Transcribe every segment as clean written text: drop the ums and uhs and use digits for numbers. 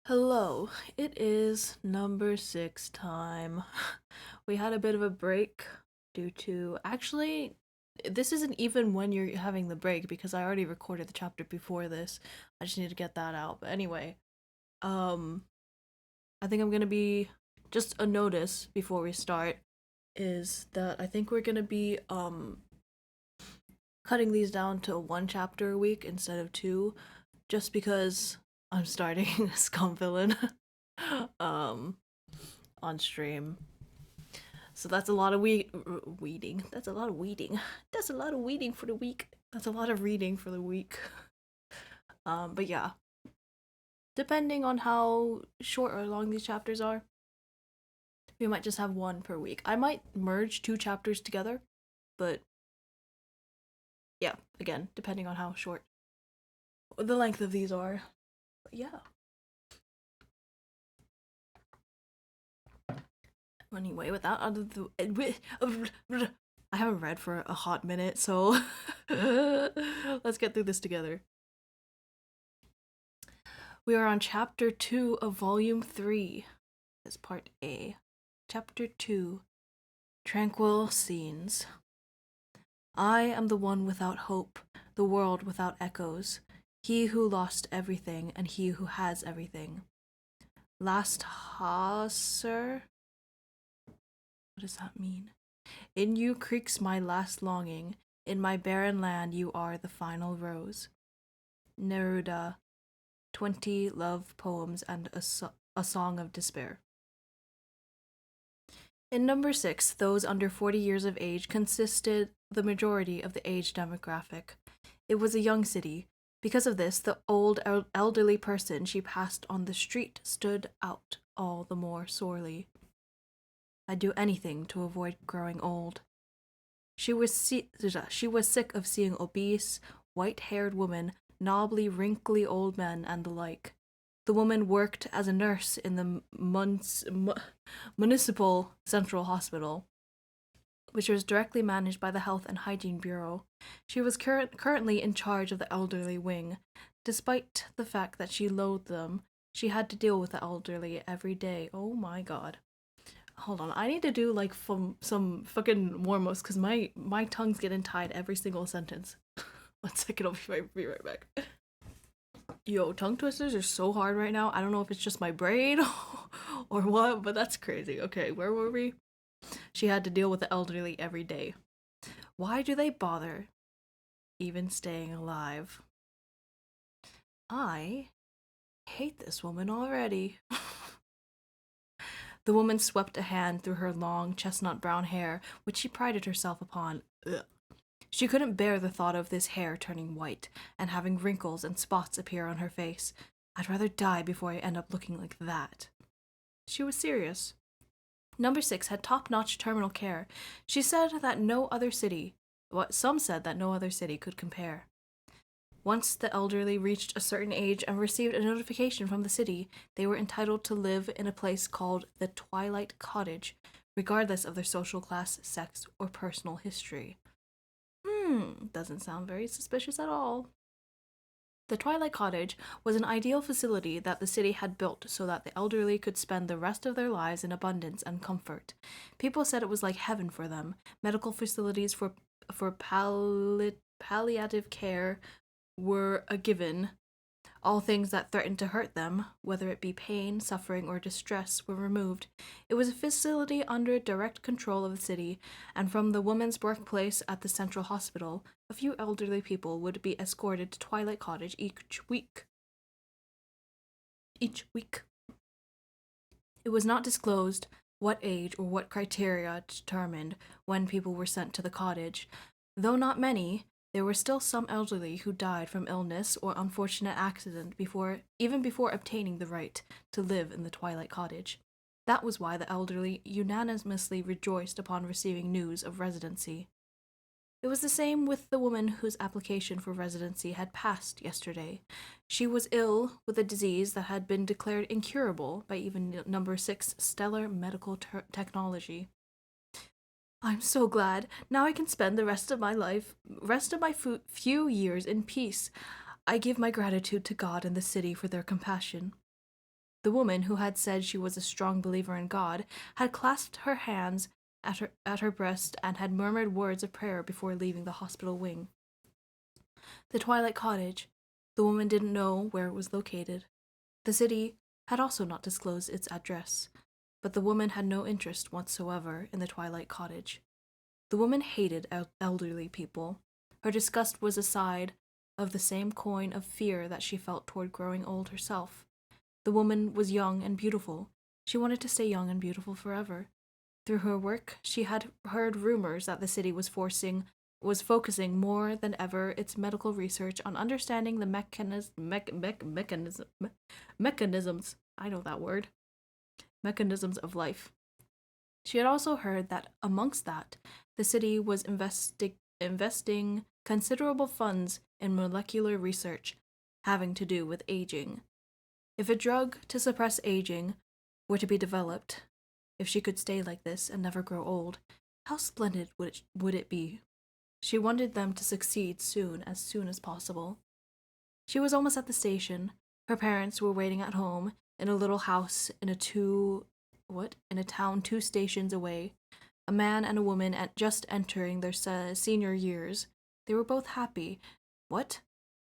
Hello, it is number 6 time. We had a bit of a break due to actually this isn't even when you're having the break because I already recorded the chapter before this. I just need to get that out. But anyway, um I think I'm going to be just a notice before we start is that I think we're going to be cutting these down to one chapter a week instead of two just because I'm starting Scum Villain. um on stream. So that's a lot of weeding. That's a lot of weeding. That's a lot of weeding for the week. That's a lot of reading for the week. But yeah, depending on how short or long these chapters are, we might just have one per week. I might merge two chapters together, but yeah, again, depending on how short the length of these are. But yeah. Anyway, without other I haven't read for a hot minute, so let's get through this together. We are on chapter 2 of volume 3. That's part A. Chapter 2, Tranquil Scenes. I am the one without hope, the world without echoes, he who lost everything and he who has everything. Last Hasser? What does that mean? In you creaks my last longing, in my barren land you are the final rose. Neruda, 20 love poems and a song of despair. In number 6, those under 40 years of age consisted the majority of the age demographic. It was a young city. Because of this, the old elderly person she passed on the street stood out all the more sorely. I'd do anything to avoid growing old. She was sick of seeing obese, white-haired women, knobbly, wrinkly old men, and the like. The woman worked as a nurse in the municipal central hospital, which was directly managed by the Health and Hygiene Bureau. She was currently in charge of the elderly wing. Despite the fact that she loathed them, she had to deal with the elderly every day. Oh my god. Hold on, I need to do like some fucking warm-ups because my tongue's getting tied every single sentence. 1 second, I'll be right back. Yo, tongue twisters are so hard right now. I don't know if it's just my brain or what, but that's crazy. Okay, where were we? She had to deal with the elderly every day. Why do they bother even staying alive? I hate this woman already. The woman swept a hand through her long chestnut brown hair, which she prided herself upon. Ugh. She couldn't bear the thought of this hair turning white and having wrinkles and spots appear on her face. I'd rather die before I end up looking like that. She was serious. Number 6 had top-notch terminal care. She said that no other city, some said that no other city could compare. Once the elderly reached a certain age and received a notification from the city, they were entitled to live in a place called the Twilight Cottage, regardless of their social class, sex, or personal history. Doesn't sound very suspicious at all. The Twilight Cottage was an ideal facility that the city had built so that the elderly could spend the rest of their lives in abundance and comfort. People said it was like heaven for them. Medical facilities for palliative care were a given. All things that threatened to hurt them, whether it be pain, suffering, or distress, were removed. It was a facility under direct control of the city, and from the woman's workplace at the central hospital, a few elderly people would be escorted to Twilight Cottage each week. It was not disclosed what age or what criteria determined when people were sent to the cottage. Though not many, there were still some elderly who died from illness or unfortunate accident even before obtaining the right to live in the Twilight Cottage. That was why the elderly unanimously rejoiced upon receiving news of residency. It was the same with the woman whose application for residency had passed yesterday. She was ill with a disease that had been declared incurable by even number 6 stellar medical technology. I'm so glad. Now I can spend the rest of my few years in peace. I give my gratitude to God and the city for their compassion. The woman, who had said she was a strong believer in God, had clasped her hands at her breast and had murmured words of prayer before leaving the hospital wing. The Twilight Cottage. The woman didn't know where it was located. The city had also not disclosed its address, but the woman had no interest whatsoever in the Twilight Cottage. The woman hated elderly people. Her disgust was a side of the same coin of fear that she felt toward growing old herself. The woman was young and beautiful. She wanted to stay young and beautiful forever. Through her work, she had heard rumors that the city was focusing more than ever its medical research on understanding the mechanisms. I know that word. Mechanisms of life. She had also heard that amongst that, the city was investing considerable funds in molecular research having to do with aging. If a drug to suppress aging were to be developed, if she could stay like this and never grow old, how splendid would it be? She wanted them to succeed as soon as possible. She was almost at the station. Her parents were waiting at home in a little house in a town 2 stations away. A man and a woman just entering their senior years. They were both happy. What?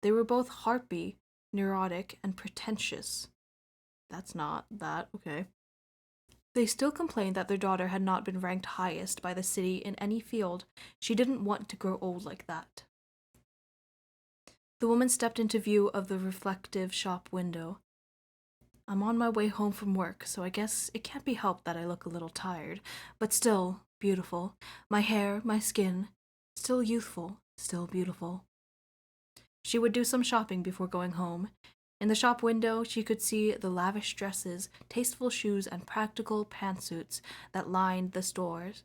They were both harpy, neurotic, and pretentious. That's not that, okay. They still complained that their daughter had not been ranked highest by the city in any field. She didn't want to grow old like that. The woman stepped into view of the reflective shop window. I'm on my way home from work, so I guess it can't be helped that I look a little tired, but still beautiful. My hair, my skin, still youthful, still beautiful. She would do some shopping before going home. In the shop window, she could see the lavish dresses, tasteful shoes, and practical pantsuits that lined the stores.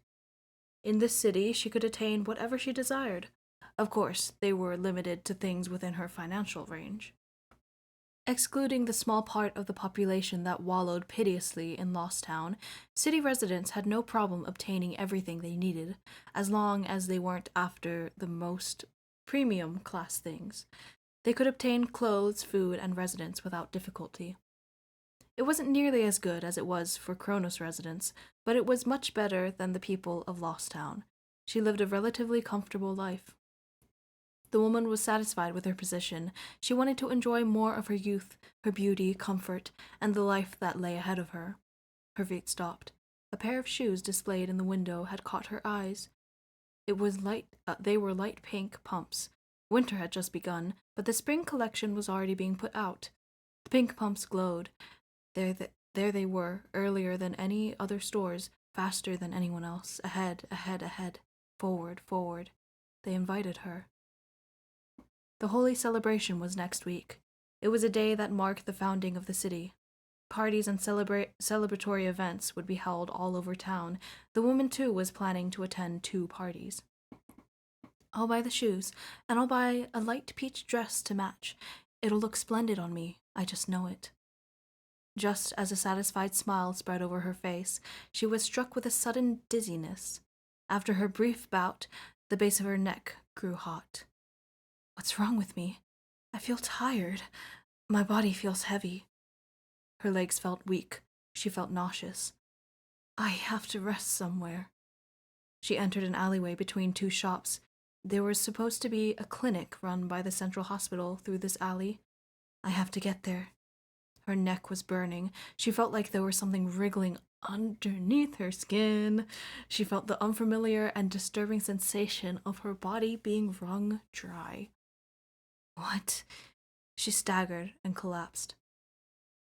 In this city, she could attain whatever she desired. Of course, they were limited to things within her financial range. Excluding the small part of the population that wallowed piteously in Lost Town, city residents had no problem obtaining everything they needed, as long as they weren't after the most premium class things. They could obtain clothes, food, and residence without difficulty. It wasn't nearly as good as it was for Kronos residents, but it was much better than the people of Lost Town. She lived a relatively comfortable life. The woman was satisfied with her position. She wanted to enjoy more of her youth, her beauty, comfort, and the life that lay ahead of her. Her feet stopped. A pair of shoes displayed in the window had caught her eyes. They were light pink pumps. Winter had just begun, but the spring collection was already being put out. The pink pumps glowed. There they were, earlier than any other stores, faster than anyone else, ahead, forward. They invited her. The holy celebration was next week. It was a day that marked the founding of the city. Parties and celebratory events would be held all over town. The woman, too, was planning to attend 2 parties. I'll buy the shoes, and I'll buy a light peach dress to match. It'll look splendid on me, I just know it. Just as a satisfied smile spread over her face, she was struck with a sudden dizziness. After her brief bout, the base of her neck grew hot. What's wrong with me? I feel tired. My body feels heavy. Her legs felt weak. She felt nauseous. I have to rest somewhere. She entered an alleyway between 2 shops. There was supposed to be a clinic run by the central hospital through this alley. I have to get there. Her neck was burning. She felt like there was something wriggling underneath her skin. She felt the unfamiliar and disturbing sensation of her body being wrung dry. What? She staggered and collapsed.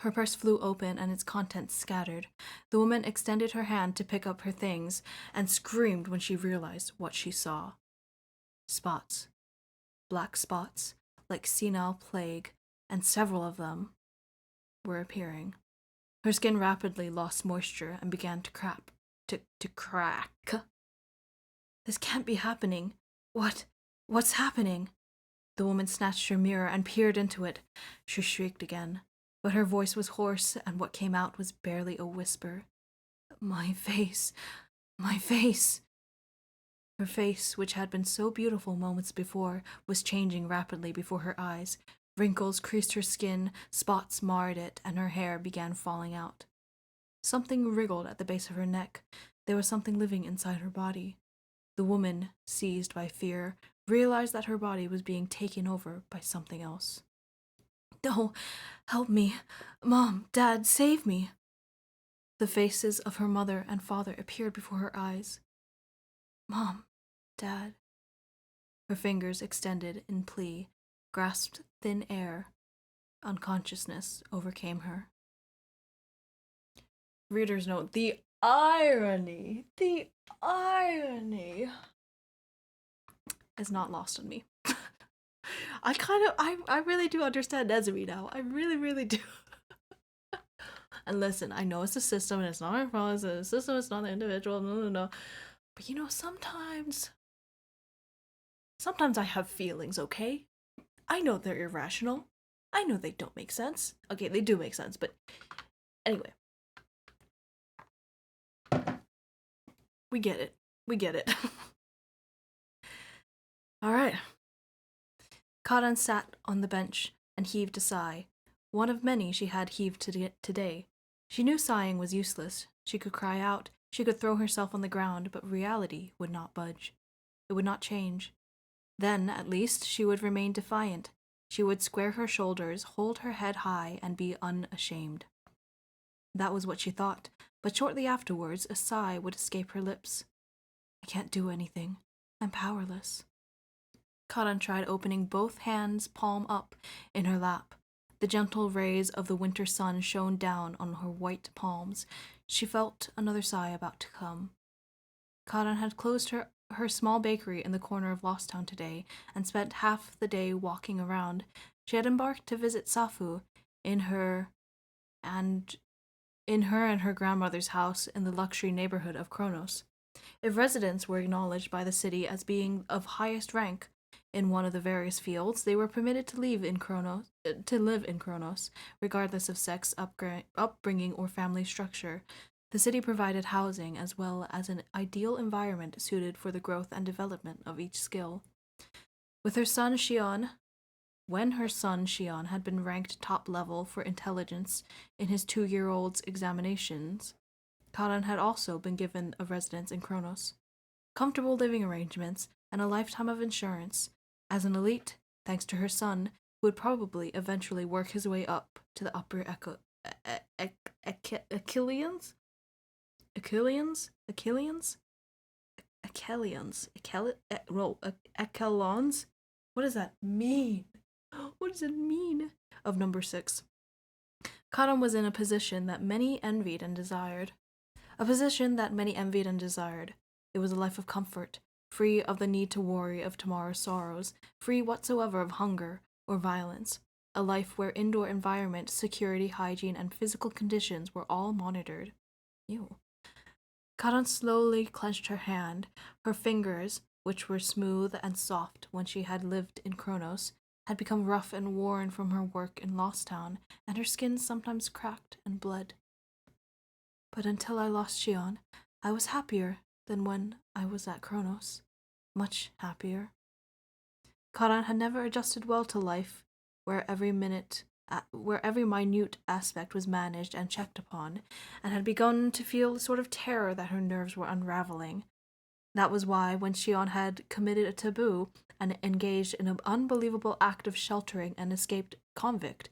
Her purse flew open and its contents scattered. The woman extended her hand to pick up her things and screamed when she realized what she saw. Spots. Black spots, like senile plague, and several of them were appearing. Her skin rapidly lost moisture and began to crack. This can't be happening. What's happening? The woman snatched her mirror and peered into it. She shrieked again, but her voice was hoarse, and what came out was barely a whisper. My face. Her face, which had been so beautiful moments before, was changing rapidly before her eyes. Wrinkles creased her skin, spots marred it, and her hair began falling out. Something wriggled at the base of her neck. There was something living inside her body. The woman, seized by fear, realized that her body was being taken over by something else. No, help me. Mom, Dad, save me. The faces of her mother and father appeared before her eyes. Mom, Dad. Her fingers extended in plea, grasped thin air. Unconsciousness overcame her. Reader's note, the irony is not lost on me. I really do understand Nezumi now. I really, really do. And listen, I know it's the system and it's not our fault. It's the system, it's not the individual. No. But sometimes I have feelings, okay? I know they're irrational. I know they don't make sense. Okay, they do make sense, but anyway. We get it. Alright. Karan sat on the bench and heaved a sigh. One of many she had heaved today. She knew sighing was useless. She could cry out, she could throw herself on the ground, but reality would not budge. It would not change. Then, at least, she would remain defiant. She would square her shoulders, hold her head high, and be unashamed. That was what she thought, but shortly afterwards a sigh would escape her lips. I can't do anything. I'm powerless. Karan tried opening both hands palm up in her lap. The gentle rays of the winter sun shone down on her white palms. She felt another sigh about to come. Karan had closed her small bakery in the corner of Lost Town today and spent half the day walking around. She had embarked to visit Safu in her and her grandmother's house in the luxury neighborhood of Kronos. If residents were acknowledged by the city as being of highest rank in one of the various fields, they were permitted to live in Kronos, regardless of sex, upbringing, or family structure. The city provided housing as well as an ideal environment suited for the growth and development of each skill. When her son Shion had been ranked top level for intelligence in his 2-year-old's examinations, Karan had also been given a residence in Kronos, comfortable living arrangements, and a lifetime of insurance. As an elite, thanks to her son, who would probably eventually work his way up to the upper Achillians? What does that mean? What does it mean? Of No.6. Karan was in a position that many envied and desired. It was a life of comfort, free of the need to worry of tomorrow's sorrows, free whatsoever of hunger or violence. A life where indoor environment, security, hygiene, and physical conditions were all monitored. Ew. Karan slowly clenched her hand. Her fingers, which were smooth and soft when she had lived in Kronos, had become rough and worn from her work in Lost Town, and her skin sometimes cracked and bled. But until I lost Shion, I was happier than when I was at Kronos. Much happier. Karan had never adjusted well to life, where every minute minute aspect was managed and checked upon, and had begun to feel a sort of terror that her nerves were unraveling. That was why, when Shion had committed a taboo and engaged in an unbelievable act of sheltering an escaped convict,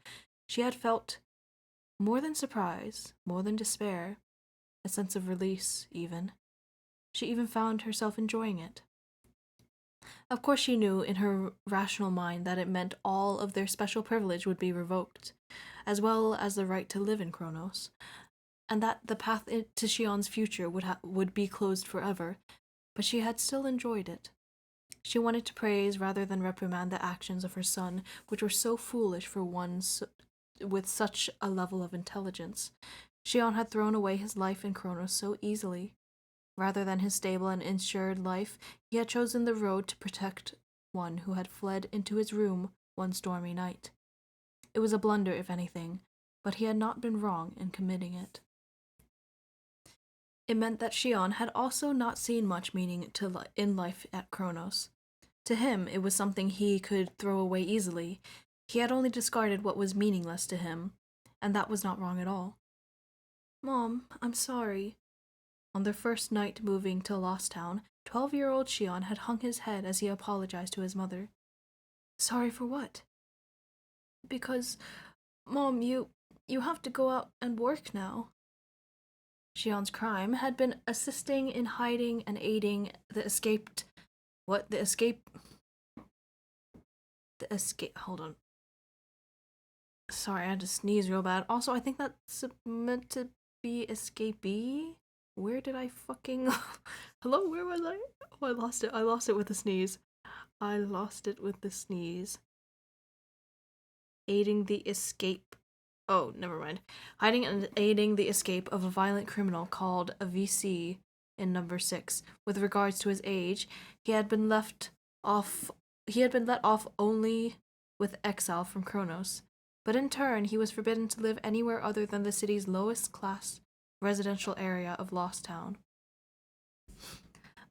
she had felt more than surprise, more than despair, a sense of release, even. She even found herself enjoying it. Of course, she knew in her rational mind that it meant all of their special privilege would be revoked, as well as the right to live in Kronos, and that the path to Shion's future would be closed forever, but she had still enjoyed it. She wanted to praise rather than reprimand the actions of her son, which were so foolish for one with such a level of intelligence. Shion had thrown away his life in Kronos so easily. Rather than his stable and insured life, he had chosen the road to protect one who had fled into his room one stormy night. It was a blunder, if anything, but he had not been wrong in committing it. It meant that Shion had also not seen much meaning in life at Kronos. To him, it was something he could throw away easily. He had only discarded what was meaningless to him, and that was not wrong at all. Mom, I'm sorry. On their first night moving to Lost Town, 12-year-old Shion had hung his head as he apologized to his mother. Sorry for what? Because, Mom, you have to go out and work now. Shion's crime had been assisting in hiding and aiding the escaped. What? The escape. The escape. Hold on. Sorry, I had to sneeze real bad. Also, I think that's meant to be escapee. Where did I fucking. Hello, where was I? Oh, I lost it. I lost it with the sneeze. I lost it with the sneeze. Aiding the escape. Oh, never mind. Hiding and aiding the escape of a violent criminal called a VC in No.6. With regards to his age, he had been let off only with exile from Kronos. But in turn, he was forbidden to live anywhere other than the city's lowest class residential area of Lost Town.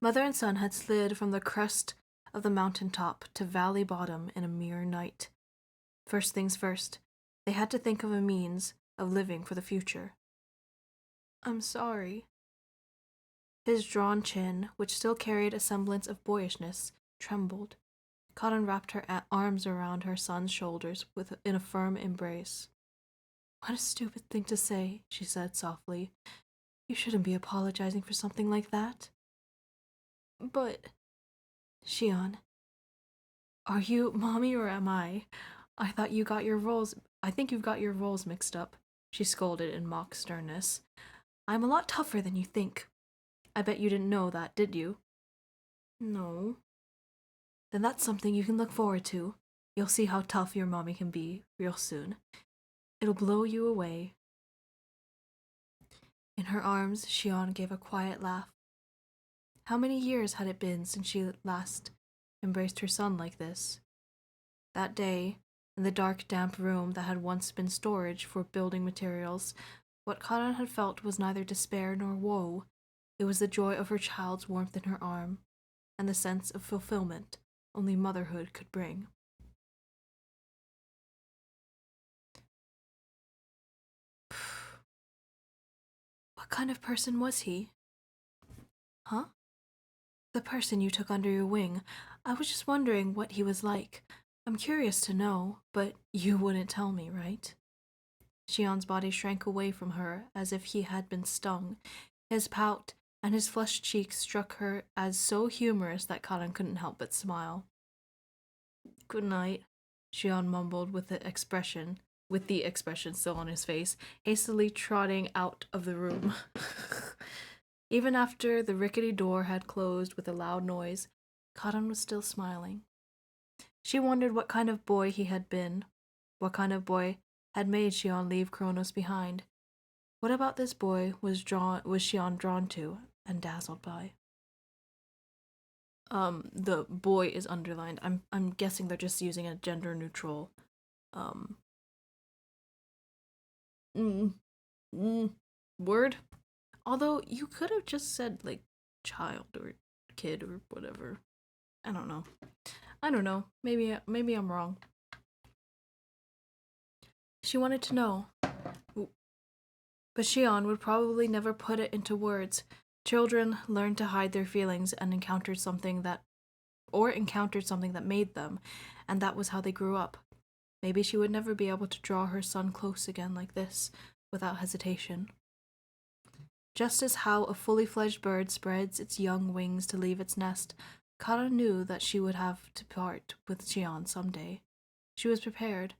Mother and son had slid from the crest of the mountain top to valley bottom in a mere night. First things first, they had to think of a means of living for the future. I'm sorry. His drawn chin, which still carried a semblance of boyishness, trembled. Cotton wrapped her arms around her son's shoulders in a firm embrace. What a stupid thing to say, she said softly. You shouldn't be apologizing for something like that. But, Shion, are you mommy or am I? I think you've got your roles mixed up, she scolded in mock sternness. I'm a lot tougher than you think. I bet you didn't know that, did you? No. Then that's something you can look forward to. You'll see how tough your mommy can be real soon. It'll blow you away. In her arms, Shion gave a quiet laugh. How many years had it been since she last embraced her son like this? That day, in the dark, damp room that had once been storage for building materials, what Karan had felt was neither despair nor woe. It was the joy of her child's warmth in her arm, and the sense of fulfillment only motherhood could bring. What kind of person was he? Huh? The person you took under your wing. I was just wondering what he was like. I'm curious to know, but you wouldn't tell me, right? Shion's body shrank away from her as if he had been stung. His pout and his flushed cheeks struck her as so humorous that Karan couldn't help but smile. Good night, Shion mumbled with the expression still on his face, hastily trotting out of the room. Even after the rickety door had closed with a loud noise, Karan was still smiling. She wondered what kind of boy he had been, what kind of boy had made Shion leave Kronos behind. What about this boy was Shion drawn to and dazzled by? The boy is underlined. I'm guessing they're just using a gender neutral um mm, word. Although you could have just said like child or kid or whatever. I don't know. Maybe I'm wrong. She wanted to know. But Shion would probably never put it into words. Children learned to hide their feelings and encountered something that made them, and that was how they grew up. Maybe she would never be able to draw her son close again like this, without hesitation. Just as how a fully fledged bird spreads its young wings to leave its nest, Kara knew that she would have to part with Shion someday. She was prepared.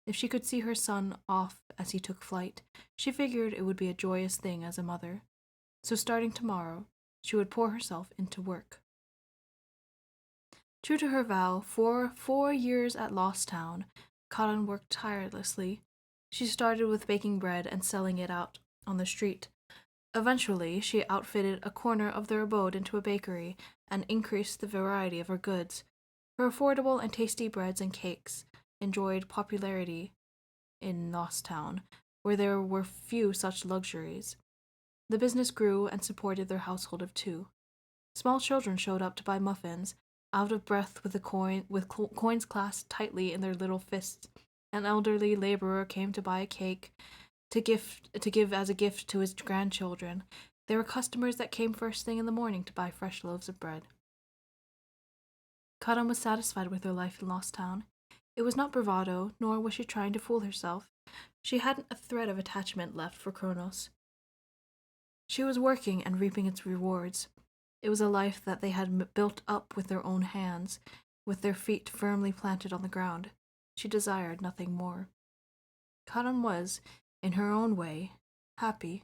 If she could see her son off as he took flight, she figured it would be a joyous thing as a mother. So starting tomorrow, she would pour herself into work. True to her vow, for 4 years at Lost Town, Karan worked tirelessly. She started with baking bread and selling it out on the street. Eventually, she outfitted a corner of their abode into a bakery and increased the variety of her goods. Her affordable and tasty breads and cakes enjoyed popularity in Lost Town, where there were few such luxuries. The business grew and supported their household of 2. Small children showed up to buy muffins, out of breath with coins clasped tightly in their little fists. An elderly laborer came to buy a cake to give as a gift to his grandchildren. There were customers that came first thing in the morning to buy fresh loaves of bread. Karan was satisfied with her life in Lost Town. It was not bravado, nor was she trying to fool herself. She hadn't a thread of attachment left for Kronos. She was working and reaping its rewards. It was a life that they had built up with their own hands, with their feet firmly planted on the ground. She desired nothing more. Karan was, in her own way, happy,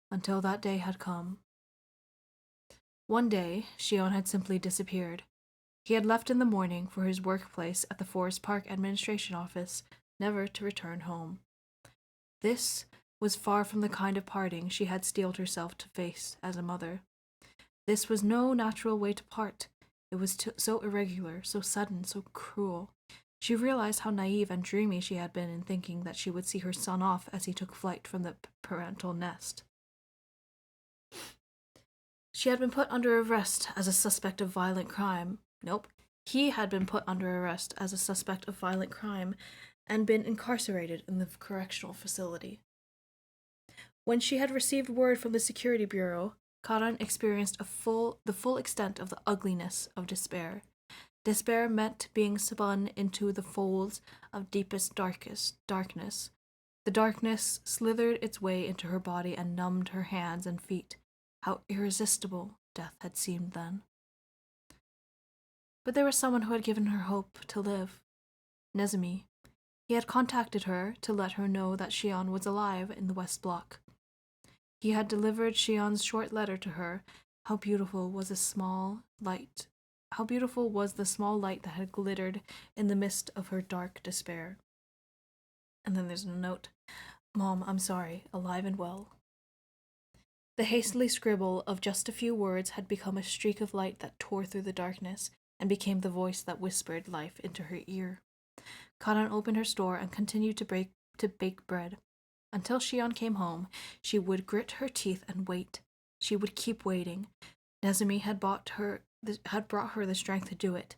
until that day had come. One day, Shion had simply disappeared. He had left in the morning for his workplace at the Forest Park Administration Office, never to return home. This was far from the kind of parting she had steeled herself to face as a mother. This was no natural way to part. It was so irregular, so sudden, so cruel. She realized how naive and dreamy she had been in thinking that she would see her son off as he took flight from the parental nest. She had been put under arrest as a suspect of violent crime. Nope. He had been put under arrest as a suspect of violent crime and been incarcerated in the correctional facility. When she had received word from the security bureau, Karan experienced the full extent of the ugliness of despair. Despair meant being spun into the folds of deepest, darkest darkness. The darkness slithered its way into her body and numbed her hands and feet. How irresistible death had seemed then. But there was someone who had given her hope to live. Nezumi. He had contacted her to let her know that Shion was alive in the West Block. He had delivered Shion's short letter to her. How beautiful was the small light that had glittered in the mist of her dark despair. And then there's a note. Mom, I'm sorry, alive and well. The hastily scribble of just a few words had become a streak of light that tore through the darkness and became the voice that whispered life into her ear. Karan opened her store and continued to bake bread. Until Shion came home, she would grit her teeth and wait. She would keep waiting. Nezumi had brought her the strength to do it.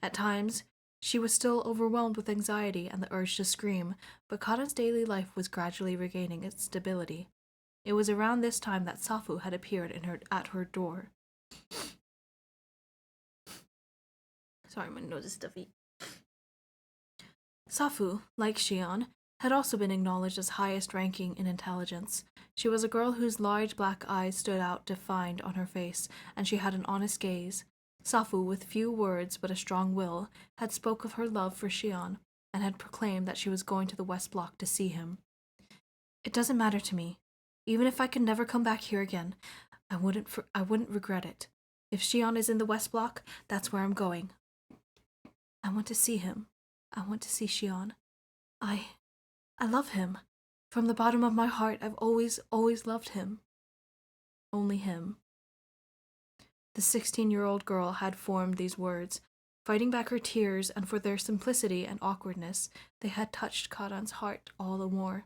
At times, she was still overwhelmed with anxiety and the urge to scream, but Karan's daily life was gradually regaining its stability. It was around this time that Safu had appeared at her door. Sorry, my nose is stuffy. Safu, like Shion, had also been acknowledged as highest ranking in intelligence. She was a girl whose large black eyes stood out defined on her face, and she had an honest gaze. Safu, with few words but a strong will, had spoke of her love for Shion, and had proclaimed that she was going to the West Block to see him. It doesn't matter to me. Even if I could never come back here again, I wouldn't regret it. If Shion is in the West Block, that's where I'm going. I want to see him. I want to see Shion. I love him. From the bottom of my heart, I've always loved him. Only him. The 16-year-old girl had formed these words. Fighting back her tears, and for their simplicity and awkwardness, they had touched Karan's heart all the more.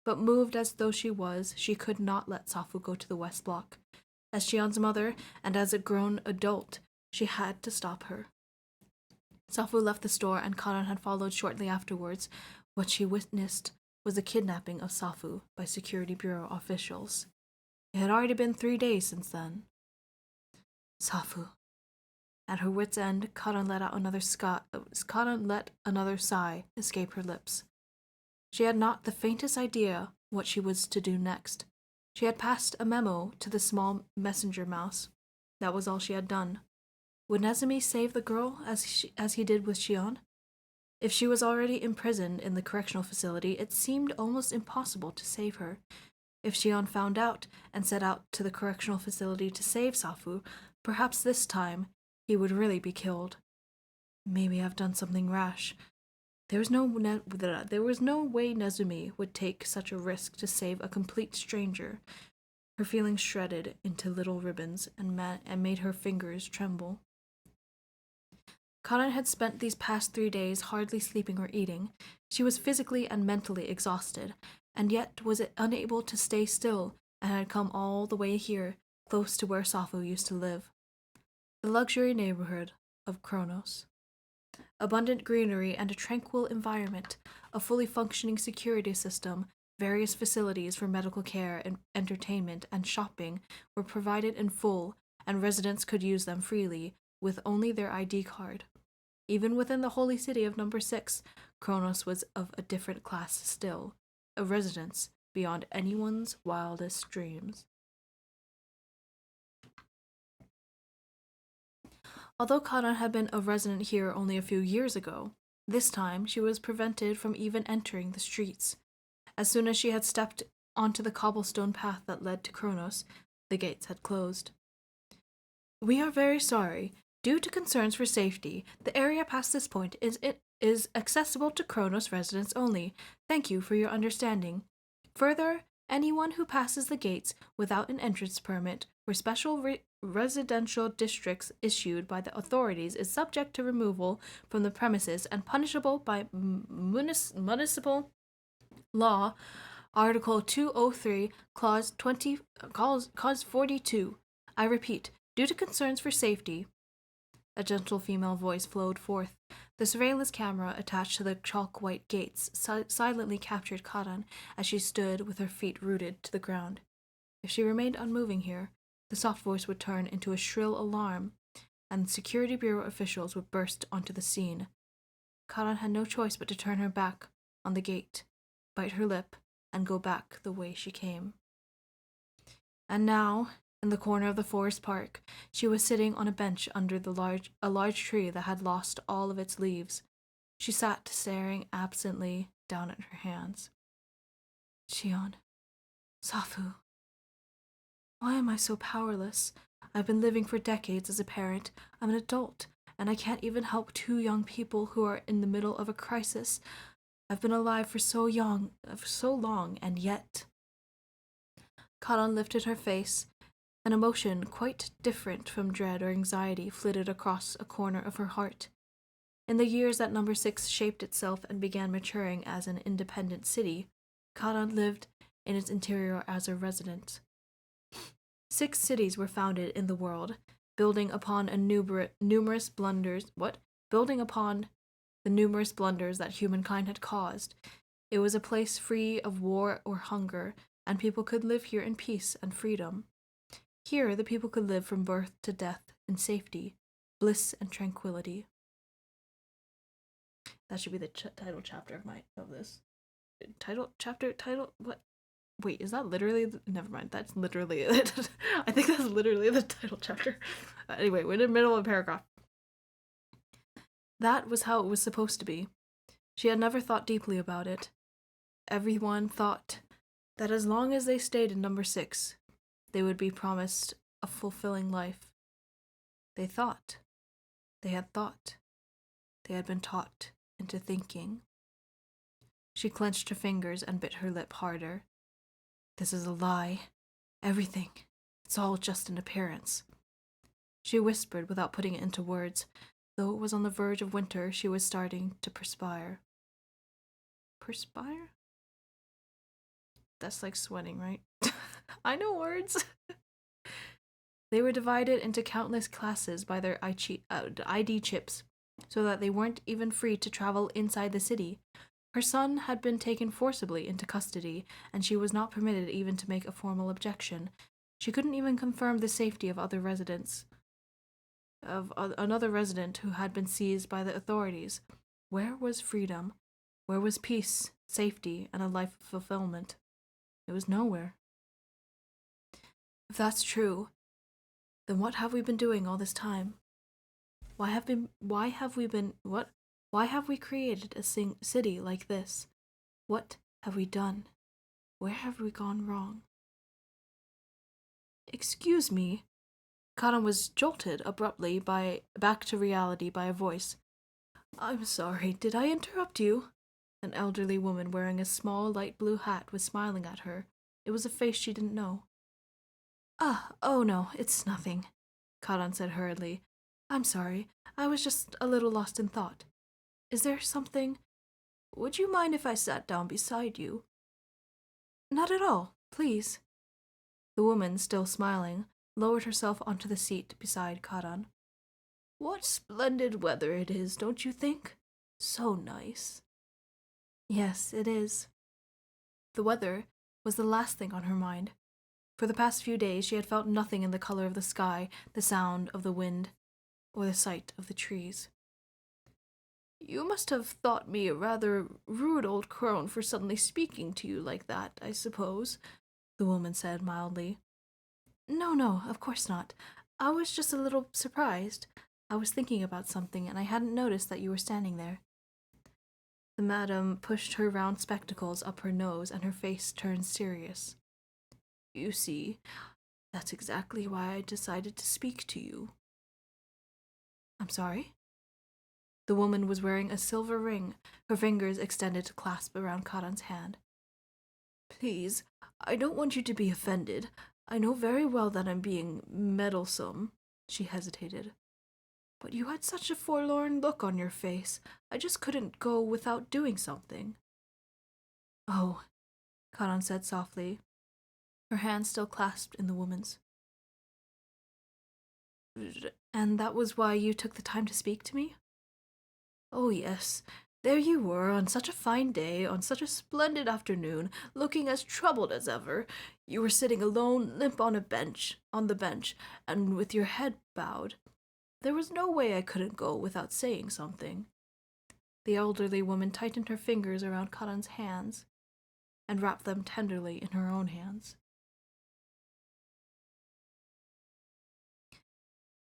But moved as though she was, she could not let Safu go to the West Block. As Shion's mother, and as a grown adult, she had to stop her. Safu left the store, and Karan had followed shortly afterwards. What she witnessed was the kidnapping of Safu by Security Bureau officials. It had already been 3 days since then. Safu. At her wit's end, Karan let another sigh escape her lips. She had not the faintest idea what she was to do next. She had passed a memo to the small messenger mouse. That was all she had done. Would Nezumi save the girl as he did with Shion? If she was already imprisoned in the correctional facility, it seemed almost impossible to save her. If Shion found out and set out to the correctional facility to save Safu, perhaps this time he would really be killed. Maybe I've done something rash. There was no way Nezumi would take such a risk to save a complete stranger. Her feelings shredded into little ribbons and made her fingers tremble. Karan had spent these past 3 days hardly sleeping or eating. She was physically and mentally exhausted, and yet was unable to stay still, and had come all the way here, close to where Safu used to live. The luxury neighborhood of Kronos. abundant greenery, and a tranquil environment, a fully functioning security system, various facilities for medical care and entertainment and shopping were provided in full, and residents could use them freely with only their ID card. Even within the holy city of No.6, Kronos was of a different class still, a residence beyond anyone's wildest dreams. Although Kana had been a resident here only a few years ago, this time she was prevented from even entering the streets. As soon as she had stepped onto the cobblestone path that led to Kronos, the gates had closed. "We are very sorry. Due to concerns for safety, the area past this point is accessible to Kronos residents only. Thank you for your understanding. Further, anyone who passes the gates without an entrance permit or special residential districts issued by the authorities is subject to removal from the premises and punishable by municipal law, Article 203, Clause 42. I repeat, due to concerns for safety." A gentle female voice flowed forth. The surveillance camera attached to the chalk-white gates silently captured Karan as she stood with her feet rooted to the ground. If she remained unmoving here, the soft voice would turn into a shrill alarm, and Security Bureau officials would burst onto the scene. Karan had no choice but to turn her back on the gate, bite her lip, and go back the way she came. And now, in the corner of the forest park, she was sitting on a bench under a large tree that had lost all of its leaves. She sat staring absently down at her hands. "Shion, Safu, why am I so powerless? I've been living for decades as a parent. I'm an adult, and I can't even help two young people who are in the middle of a crisis. I've been alive for so long, and yet..." Karan lifted her face. An emotion quite different from dread or anxiety flitted across a corner of her heart. In the years that No.6 shaped itself and began maturing as an independent city, Karan lived in its interior as a resident. 6 cities were founded in the world, building upon the numerous blunders that humankind had caused. It was a place free of war or hunger, and people could live here in peace and freedom. Here, the people could live from birth to death in safety, bliss, and tranquility. That should be the title chapter of this. Title, what? Wait, is that literally? Never mind, that's literally it. I think that's literally the title chapter. Anyway, we're in the middle of a paragraph. That was how it was supposed to be. She had never thought deeply about it. Everyone thought that as long as they stayed in No.6, they would be promised a fulfilling life. They had thought. They had been taught into thinking. She clenched her fingers and bit her lip harder. "This is a lie. Everything. It's all just an appearance." She whispered without putting it into words. Though it was on the verge of winter, she was starting to perspire. Perspire? That's like sweating, right? I know words. They were divided into countless classes by their ID chips, so that they weren't even free to travel inside the city. Her son had been taken forcibly into custody, and she was not permitted even to make a formal objection. She couldn't even confirm the safety of another resident who had been seized by the authorities. Where was freedom? Where was peace, safety, and a life of fulfillment? It was nowhere. If that's true, then what have we been doing all this time? Why have we created a city like this? What have we done? Where have we gone wrong? "Excuse me." Karan was jolted abruptly back to reality by a voice. "I'm sorry, did I interrupt you?" An elderly woman wearing a small light blue hat was smiling at her. It was a face she didn't know. Oh no, it's nothing," Karan said hurriedly. "I'm sorry, I was just a little lost in thought. Is there something? Would you mind if I sat down beside you?" "Not at all, please." The woman, still smiling, lowered herself onto the seat beside Karan. What splendid weather it is, don't you think? So nice. Yes, it is. The weather was the last thing on her mind. For the past few days she had felt nothing in the color of the sky, the sound of the wind, or the sight of the trees. You must have thought me a rather rude old crone for suddenly speaking to you like that, I suppose, the woman said mildly. No, no, of course not. I was just a little surprised. I was thinking about something, and I hadn't noticed that you were standing there. The madam pushed her round spectacles up her nose, and her face turned serious. You see, that's exactly why I decided to speak to you. I'm sorry? The woman was wearing a silver ring, her fingers extended to clasp around Karan's hand. Please, I don't want you to be offended. I know very well that I'm being meddlesome. She hesitated. But you had such a forlorn look on your face. I just couldn't go without doing something. Oh, Karan said softly, her hand still clasped in the woman's. And that was why you took the time to speak to me? Oh, yes. There you were, on such a fine day, on such a splendid afternoon, looking as troubled as ever. You were sitting alone, limp on the bench, and with your head bowed. There was no way I couldn't go without saying something. The elderly woman tightened her fingers around Karan's hands and wrapped them tenderly in her own hands.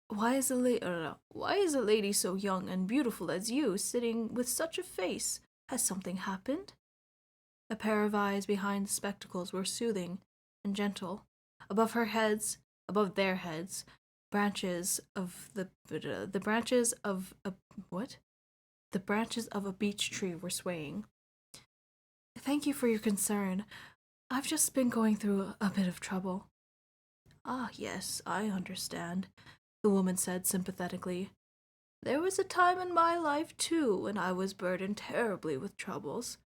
Why is a lady so young and beautiful as you sitting with such a face? Has something happened? A pair of eyes behind the spectacles were soothing and gentle. Above their heads, branches of the branches of a what? The branches of a beech tree were swaying. Thank you for your concern. I've just been going through a bit of trouble. Ah, yes, I understand, the woman said sympathetically. There was a time in my life, too, when I was burdened terribly with troubles.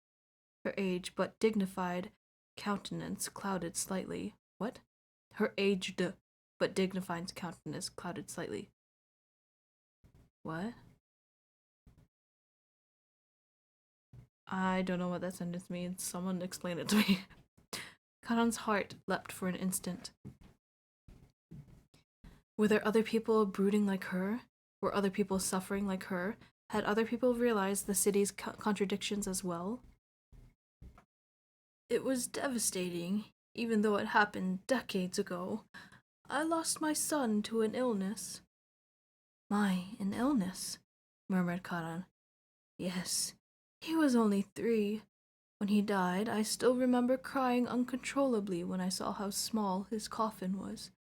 Her aged but dignified countenance clouded slightly. What? Her aged but dignified countenance clouded slightly. What? I don't know what that sentence means. Someone explain it to me. Karan's heart leapt for an instant. Were there other people brooding like her? Were other people suffering like her? Had other people realized the city's contradictions as well? It was devastating, even though it happened decades ago. I lost my son to an illness. An illness, murmured Karan. Yes, he was only 3. When he died, I still remember crying uncontrollably when I saw how small his coffin was.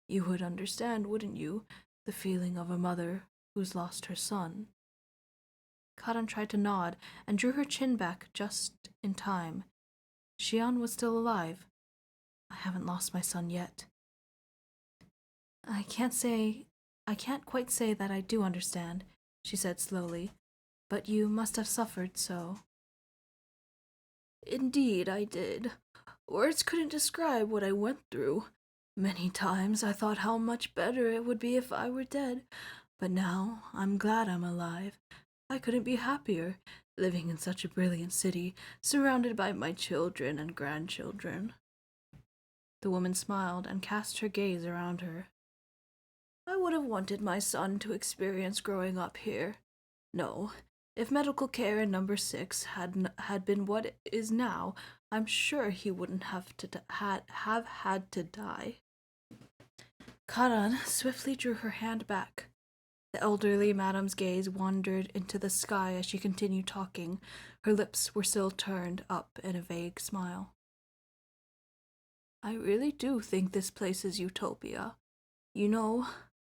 You would understand, wouldn't you, the feeling of a mother who's lost her son? Karan tried to nod and drew her chin back just in time. Xian was still alive. I haven't lost my son yet. I can't quite say that I do understand, she said slowly, but you must have suffered so. Indeed, I did. Words couldn't describe what I went through. Many times I thought how much better it would be if I were dead, but now I'm glad I'm alive. I couldn't be happier, living in such a brilliant city, surrounded by my children and grandchildren. The woman smiled and cast her gaze around her. I would have wanted my son to experience growing up here. No, if medical care in No.6 had been what it is now, I'm sure he wouldn't have had to die. Karan swiftly drew her hand back. The elderly madam's gaze wandered into the sky as she continued talking. Her lips were still turned up in a vague smile. I really do think this place is utopia. You know,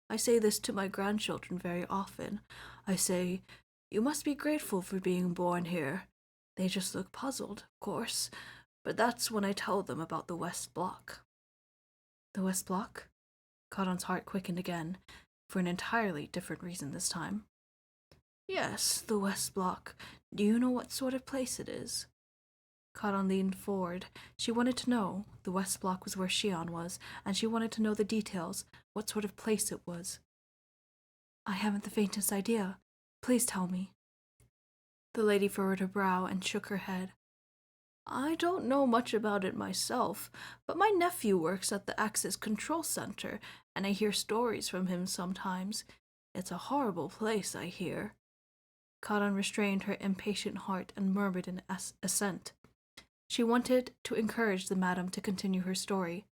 I say this to my grandchildren very often. I say, you must be grateful for being born here. They just look puzzled, of course, but that's when I tell them about the West Block. The West Block? Karan's heart quickened again, for an entirely different reason this time. Yes, the West Block. Do you know what sort of place it is? Karan leaned forward. She wanted to know. The West Block was where Xian was, and she wanted to know the details, what sort of place it was. I haven't the faintest idea. Please tell me. The lady furrowed her brow and shook her head. I don't know much about it myself, but my nephew works at the Access Control Center, and I hear stories from him sometimes. It's a horrible place, I hear. Karan restrained her impatient heart and murmured an assent. She wanted to encourage the madam to continue her story.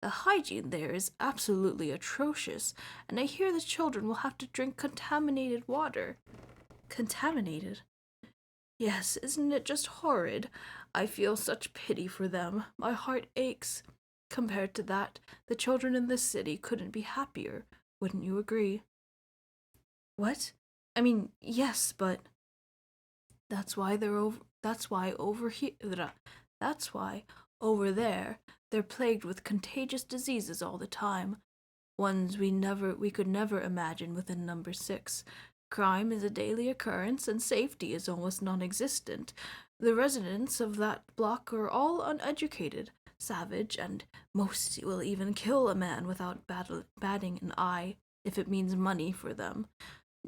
The hygiene there is absolutely atrocious, and I hear the children will have to drink contaminated water. Contaminated? Yes, isn't it just horrid? I feel such pity for them. My heart aches. Compared to that, the children in this city couldn't be happier. Wouldn't you agree? What? I mean, yes, but that's why they're over. That's why over here. That's why over there they're plagued with contagious diseases all the time. Ones we could never imagine within No.6. Crime is a daily occurrence, and safety is almost non-existent. The residents of that block are all uneducated, savage, and most will even kill a man without batting an eye if it means money for them.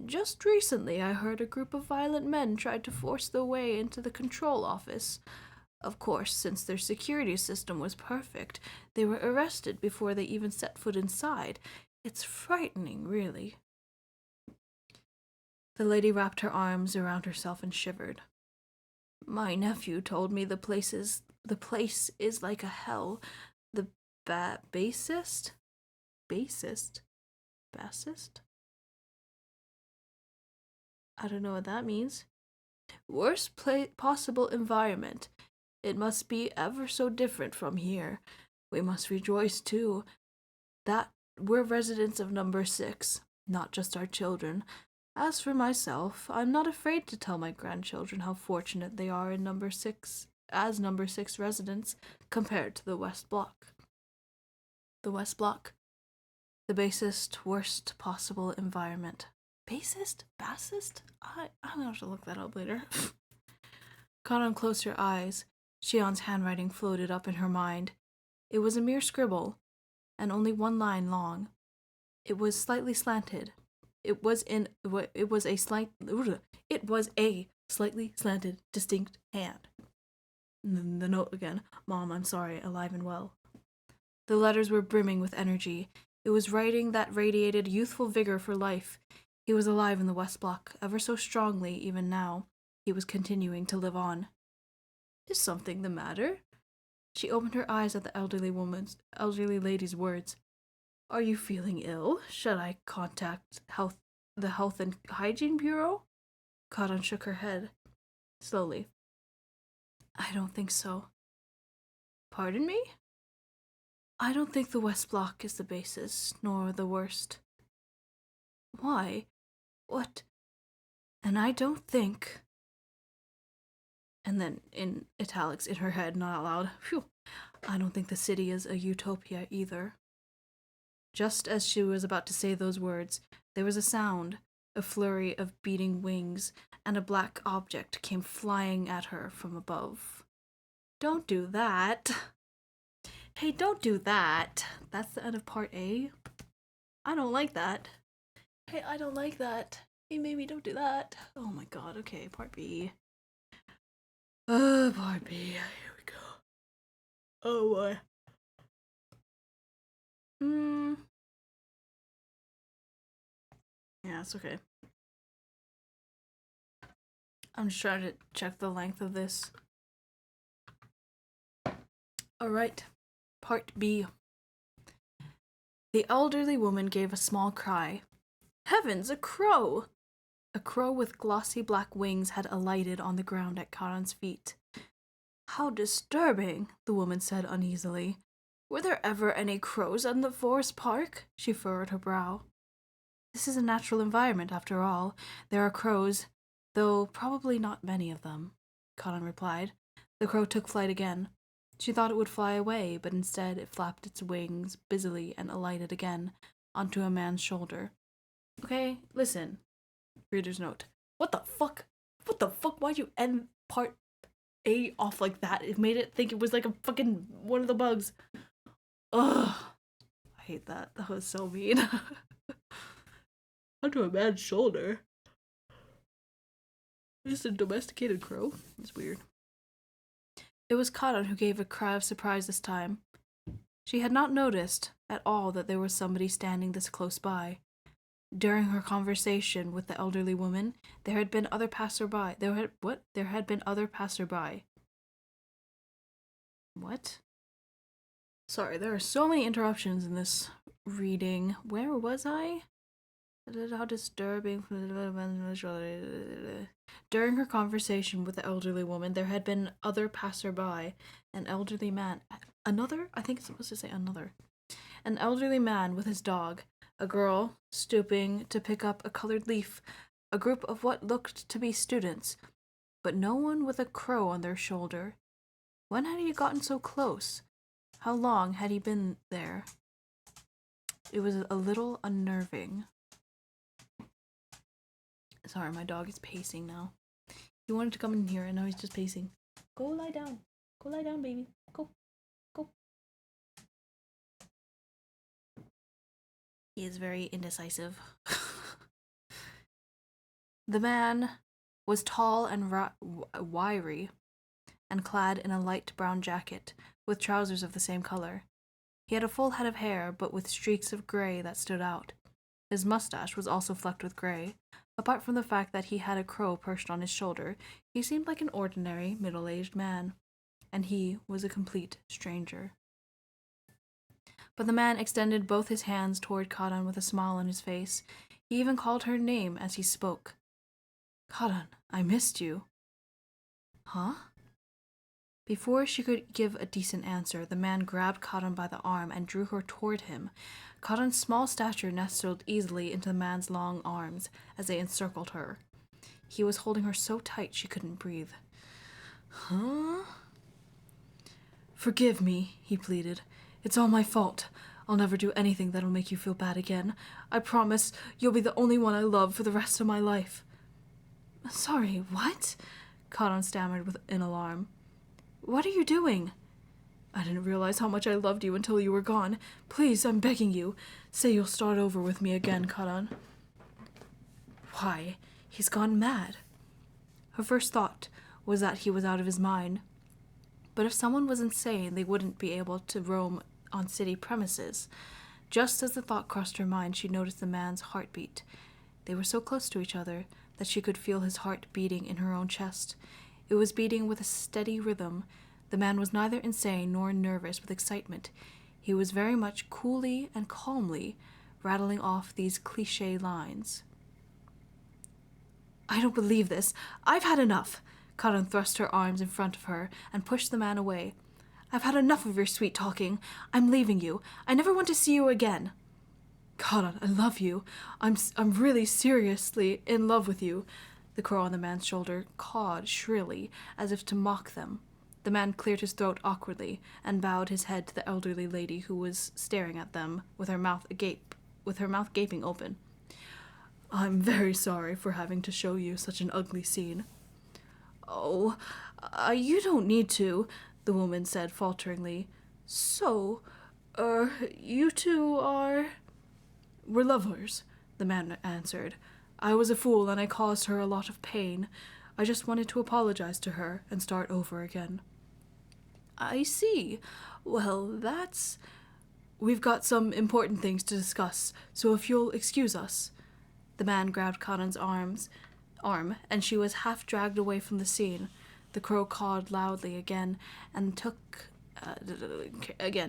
Just recently, I heard a group of violent men tried to force their way into the control office. Of course, since their security system was perfect, they were arrested before they even set foot inside. It's frightening, really. The lady wrapped her arms around herself and shivered. My nephew told me the place is like a hell. The bassist? Bassist? Bassist? I don't know what that means. Worst possible environment. It must be ever so different from here. We must rejoice, too, that we're residents of No.6, not just our children. As for myself, I'm not afraid to tell my grandchildren how fortunate they are in No.6 as No.6 residents compared to the West Block. The West Block? The basest, worst possible environment. Basest? Bassist? I'm gonna have to look that up later. Karan closed her eyes. Shion's handwriting floated up in her mind. It was a mere scribble, and only one line long. It was slightly slanted. It was a slightly slanted, distinct hand. The note again. Mom, I'm sorry, alive and well. The letters were brimming with energy. It was writing that radiated youthful vigor for life. He was alive in the West Block, ever so strongly even now. He was continuing to live on. Is something the matter? She opened her eyes at the elderly lady's words. Are you feeling ill? Should I contact the Health and Hygiene Bureau? Karan shook her head. Slowly. I don't think so. Pardon me? I don't think the West Block is the basest, nor the worst. Why? What? And I don't think... And then in italics in her head, not out loud. Phew. I don't think the city is a utopia either. Just as she was about to say those words, there was a sound, a flurry of beating wings, and a black object came flying at her from above. Don't do that. Hey, don't do that. That's the end of part A. I don't like that. Hey, I don't like that. Hey, maybe don't do that. Oh my god, okay, part B. Part B. Here we go. Oh boy. Yeah, it's okay. I'm just trying to check the length of this. Alright. Part B. The elderly woman gave a small cry. Heavens, a crow! A crow with glossy black wings had alighted on the ground at Karan's feet. How disturbing, the woman said uneasily. Were there ever any crows in the forest park? She furrowed her brow. This is a natural environment, after all. There are crows, though probably not many of them, Karan replied. The crow took flight again. She thought it would fly away, but instead it flapped its wings busily and alighted again onto a man's shoulder. Okay, listen. Reader's note. What the fuck? What the fuck? Why'd you end part A off like that? It made it think it was like a fucking one of the bugs. Ugh. I hate that. That was so mean. onto a man's shoulder. This is a domesticated crow. It's weird. It was Karan who gave a cry of surprise this time. She had not noticed at all that there was somebody standing this close by. During her conversation with the elderly woman, there had been other passerby. There had been other passerby. What? Sorry, there are so many interruptions in this reading. Where was I? How disturbing. During her conversation with the elderly woman, there had been other passerby. An elderly man. Another? I think it's supposed to say another. An elderly man with his dog. A girl stooping to pick up a colored leaf. A group of what looked to be students. But no one with a crow on their shoulder. When had he gotten so close? How long had he been there? It was a little unnerving. Sorry, my dog is pacing now. He wanted to come in here and now he's just pacing. Go lie down. Go lie down, baby. Go. Go. He is very indecisive. The man was tall and wiry and clad in a light brown jacket with trousers of the same color. He had a full head of hair, but with streaks of gray that stood out. His mustache was also flecked with gray. Apart from the fact that he had a crow perched on his shoulder, he seemed like an ordinary, middle-aged man. And he was a complete stranger. But the man extended both his hands toward Karan with a smile on his face. He even called her name as he spoke. Karan, I missed you. Huh? Before she could give a decent answer, the man grabbed Karan by the arm and drew her toward him. Karan's small stature nestled easily into the man's long arms as they encircled her. He was holding her so tight she couldn't breathe. Huh? Forgive me, he pleaded. It's all my fault. I'll never do anything that'll make you feel bad again. I promise you'll be the only one I love for the rest of my life. Sorry, what? Karan stammered in alarm. What are you doing? I didn't realize how much I loved you until you were gone. Please, I'm begging you. Say you'll start over with me again, Karan. Why? He's gone mad. Her first thought was that he was out of his mind. But if someone was insane, they wouldn't be able to roam on city premises. Just as the thought crossed her mind, she noticed the man's heartbeat. They were so close to each other that she could feel his heart beating in her own chest. It was beating with a steady rhythm. The man was neither insane nor nervous with excitement. He was very much coolly and calmly rattling off these cliché lines. I don't believe this. I've had enough. Karan thrust her arms in front of her and pushed the man away. I've had enough of your sweet talking. I'm leaving you. I never want to see you again. Karan, I love you. I'm really seriously in love with you. The crow on the man's shoulder cawed shrilly, as if to mock them. The man cleared his throat awkwardly and bowed his head to the elderly lady who was staring at them with her mouth gaping open. I'm very sorry for having to show you such an ugly scene. Oh, you don't need to, the woman said falteringly. So, you two are... We're lovers, the man answered. I was a fool and I caused her a lot of pain. I just wanted to apologize to her and start over again. I see. Well, We've got some important things to discuss, so if you'll excuse us. The man grabbed Karan's arm, and she was half dragged away from the scene. The crow cawed loudly again, and took...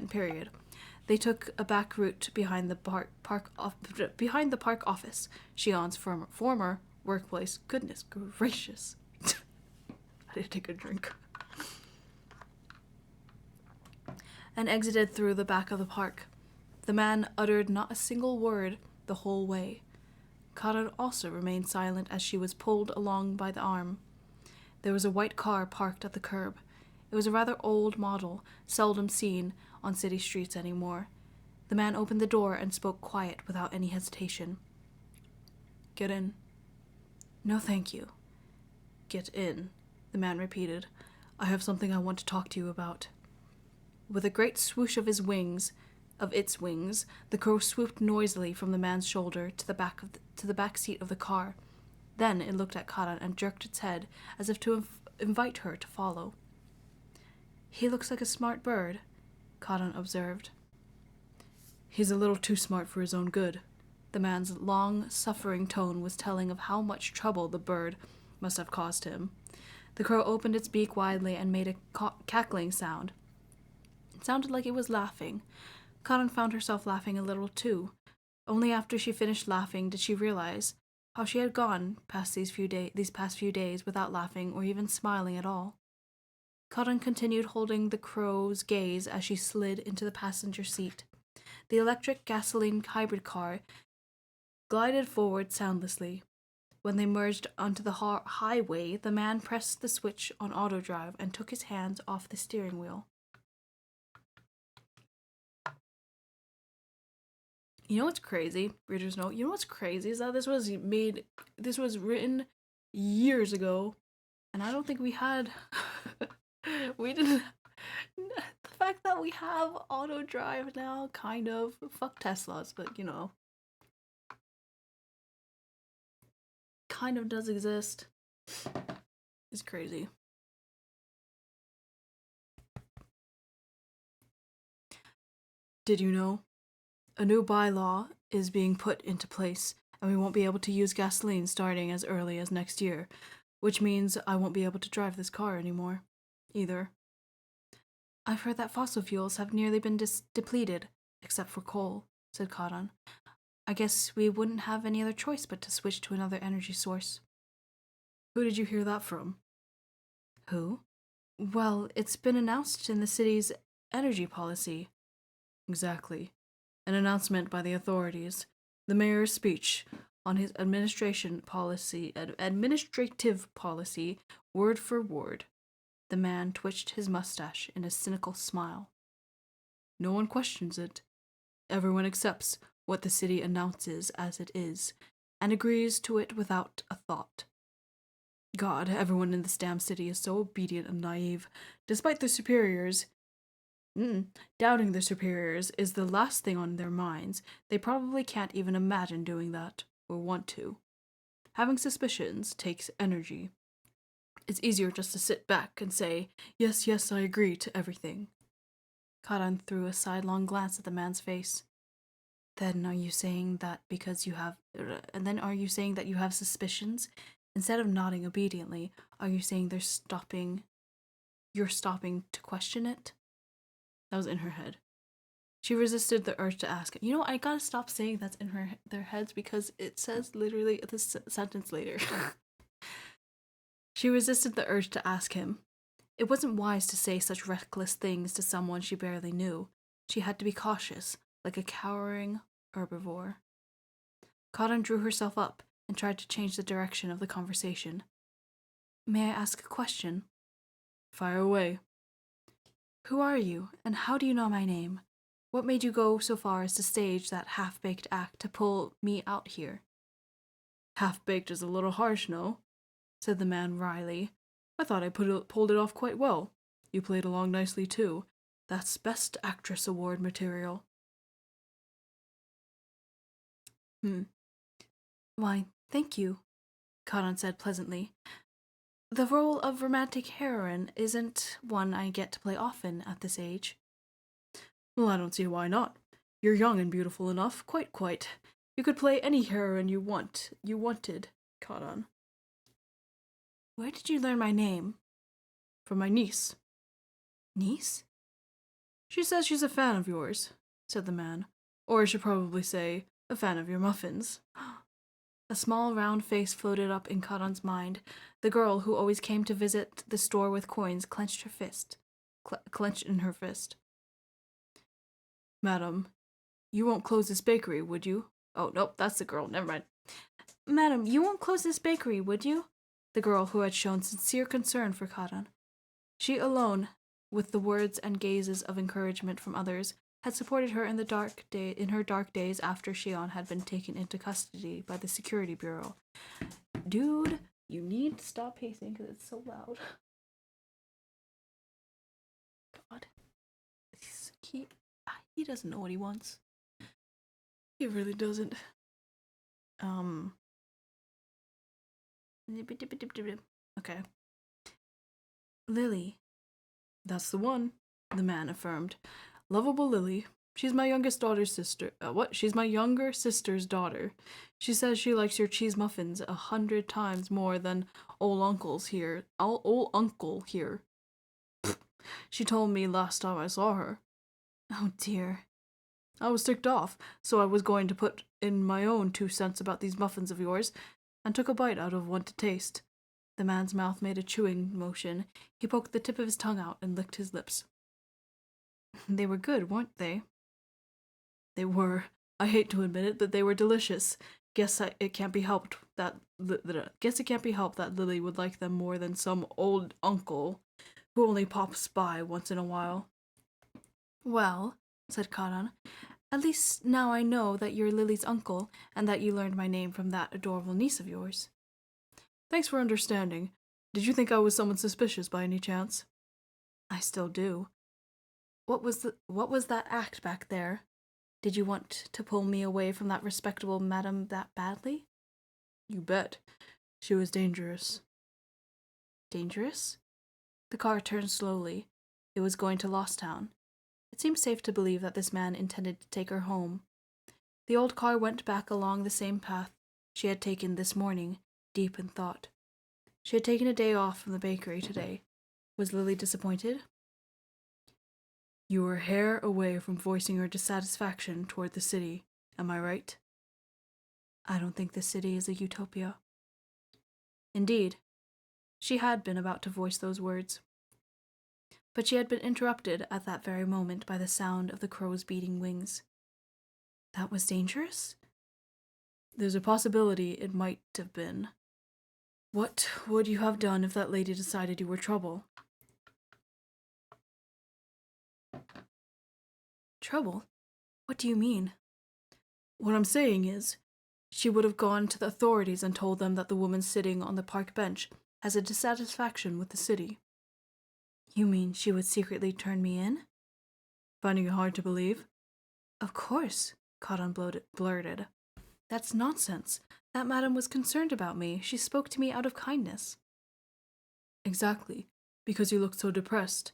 period. They took a back route behind the park office, Shion's former workplace. Goodness gracious. I need to take a drink. And exited through the back of the park. The man uttered not a single word the whole way. Karan also remained silent as she was pulled along by the arm. There was a white car parked at the curb. It was a rather old model, seldom seen on city streets anymore. The man opened the door and spoke quiet without any hesitation. Get in. No, thank you. Get in, the man repeated. I have something I want to talk to you about. With a great swoosh of his wings, of its wings, the crow swooped noisily from the man's shoulder to the back seat of the car. Then it looked at Karan and jerked its head as if to invite her to follow. "He looks like a smart bird," Karan observed. "He's a little too smart for his own good." The man's long, suffering tone was telling of how much trouble the bird must have caused him. The crow opened its beak widely and made a cackling sound. It sounded like it was laughing. Karan found herself laughing a little too. Only after she finished laughing did she realize how she had gone past these past few days without laughing or even smiling at all. Karan continued holding the crow's gaze as she slid into the passenger seat. The electric gasoline hybrid car glided forward soundlessly. When they merged onto the highway, the man pressed the switch on auto drive and took his hands off the steering wheel. You know what's crazy? Readers note, you know what's crazy is that this was written years ago, and I don't think we had, we didn't, the fact that we have auto drive now, kind of, fuck Teslas, but you know, kind of does exist. It's crazy. Did you know? A new bylaw is being put into place, and we won't be able to use gasoline starting as early as next year, which means I won't be able to drive this car anymore, either. I've heard that fossil fuels have nearly been depleted, except for coal, said Karan. I guess we wouldn't have any other choice but to switch to another energy source. Who did you hear that from? Who? Well, it's been announced in the city's energy policy. Exactly. An announcement by the authorities. The mayor's speech on his administrative policy, word for word. The man twitched his mustache in a cynical smile. No one questions it. Everyone accepts what the city announces as it is, and agrees to it without a thought. God, everyone in this damn city is so obedient and naive, despite their superiors. Doubting their superiors is the last thing on their minds. They probably can't even imagine doing that, or want to. Having suspicions takes energy. It's easier just to sit back and say, yes, yes, I agree to everything. Karan threw a sidelong glance at the man's face. Then are you saying that you have suspicions? Instead of nodding obediently, are you saying you're stopping to question it? That was in her head. She resisted the urge to ask. You know, I gotta stop saying that's in their heads because it says literally this sentence later. She resisted the urge to ask him. It wasn't wise to say such reckless things to someone she barely knew. She had to be cautious, like a cowering herbivore. Cotton drew herself up and tried to change the direction of the conversation. May I ask a question? Fire away. Who are you, and how do you know my name? What made you go so far as to stage that half-baked act to pull me out here? Half-baked is a little harsh, no? Said the man wryly. I thought I pulled it off quite well. You played along nicely, too. That's Best Actress Award material. Why, thank you, Karan said pleasantly. The role of romantic heroine isn't one I get to play often at this age. Well, I don't see why not. You're young and beautiful enough, quite. You could play any heroine you wanted, Karan. Where did you learn my name? From my niece. Niece? She says she's a fan of yours, said the man. Or I should probably say, a fan of your muffins. A small round face floated up in Karan's mind. The girl who always came to visit the store with coins clenched in her fist. Madam, you won't close this bakery, would you? Oh, nope, that's the girl. Never mind. Madam, you won't close this bakery, would you? The girl who had shown sincere concern for Karan. She alone, with the words and gazes of encouragement from others, had supported her in her dark days after Shion had been taken into custody by the Security Bureau. Dude, you need to stop pacing because it's so loud. God. He doesn't know what he wants. He really doesn't. Okay. Lily. That's the one, the man affirmed. Lovable Lily. She's my youngest daughter's sister. What? She's my younger sister's daughter. She says she likes your cheese muffins 100 times more than old uncle's here. Old uncle here. She told me last time I saw her. Oh dear. I was ticked off, so I was going to put in my own 2 cents about these muffins of yours, and took a bite out of one to taste. The man's mouth made a chewing motion. He poked the tip of his tongue out and licked his lips. They were good, weren't they? They were. I hate to admit it, but they were delicious. It can't be helped that Lily would like them more than some old uncle who only pops by once in a while. Well, said Karan, at least now I know that you're Lily's uncle and that you learned my name from that adorable niece of yours. Thanks for understanding. Did you think I was someone suspicious by any chance? I still do. What was that act back there? Did you want to pull me away from that respectable madam that badly? You bet. She was dangerous. Dangerous? The car turned slowly. It was going to Lost Town. It seemed safe to believe that this man intended to take her home. The old car went back along the same path she had taken this morning, deep in thought. She had taken a day off from the bakery today. Was Lily disappointed? You were a hair away from voicing your dissatisfaction toward the city, am I right? I don't think the city is a utopia. Indeed, she had been about to voice those words. But she had been interrupted at that very moment by the sound of the crow's beating wings. That was dangerous? There's a possibility it might have been. What would you have done if that lady decided you were trouble? Trouble? What do you mean? What I'm saying is, she would have gone to the authorities and told them that the woman sitting on the park bench has a dissatisfaction with the city. You mean she would secretly turn me in? Finding it hard to believe? Of course, Cotton blurted. That's nonsense. That madam was concerned about me. She spoke to me out of kindness. Exactly, because you looked so depressed.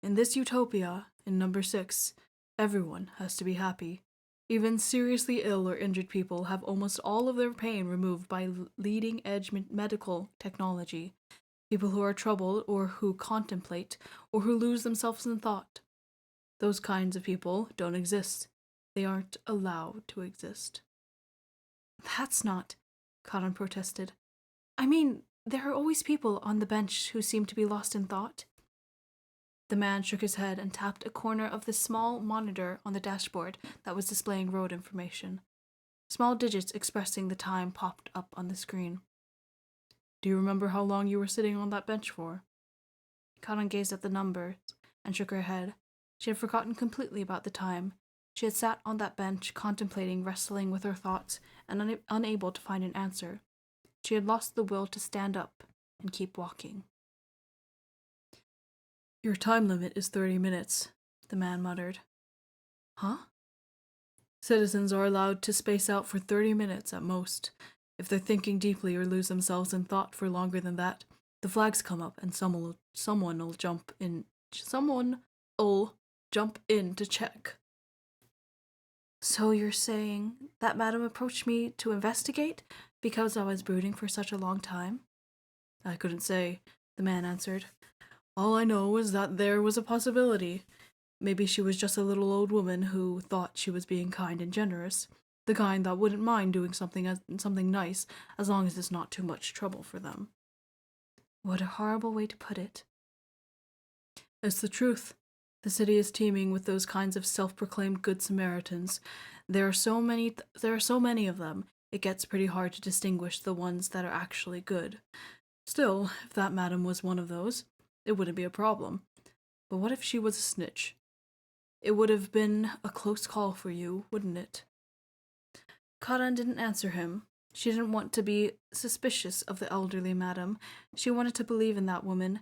In this utopia, in No.6, everyone has to be happy. Even seriously ill or injured people have almost all of their pain removed by leading-edge medical technology. People who are troubled, or who contemplate, or who lose themselves in thought. Those kinds of people don't exist. They aren't allowed to exist. That's not, Cotton protested. I mean, there are always people on the bench who seem to be lost in thought. The man shook his head and tapped a corner of the small monitor on the dashboard that was displaying road information. Small digits expressing the time popped up on the screen. Do you remember how long you were sitting on that bench for? Cotton gazed at the numbers and shook her head. She had forgotten completely about the time. She had sat on that bench, contemplating, wrestling with her thoughts, and unable to find an answer. She had lost the will to stand up and keep walking. Your time limit is 30 minutes, the man muttered. Huh? Citizens are allowed to space out for 30 minutes at most. If they're thinking deeply or lose themselves in thought for longer than that, the flags come up and someone will jump in to check. So you're saying that madam approached me to investigate because I was brooding for such a long time? I couldn't say, the man answered. All I know is that there was a possibility. Maybe she was just a little old woman who thought she was being kind and generous, the kind that wouldn't mind doing something nice as long as it's not too much trouble for them. What a horrible way to put it. It's the truth. The city is teeming with those kinds of self-proclaimed good Samaritans. There are so many of them, it gets pretty hard to distinguish the ones that are actually good. Still, if that madam was one of those, it wouldn't be a problem. But what if she was a snitch? It would have been a close call for you, wouldn't it? Karan didn't answer him. She didn't want to be suspicious of the elderly madam. She wanted to believe in that woman.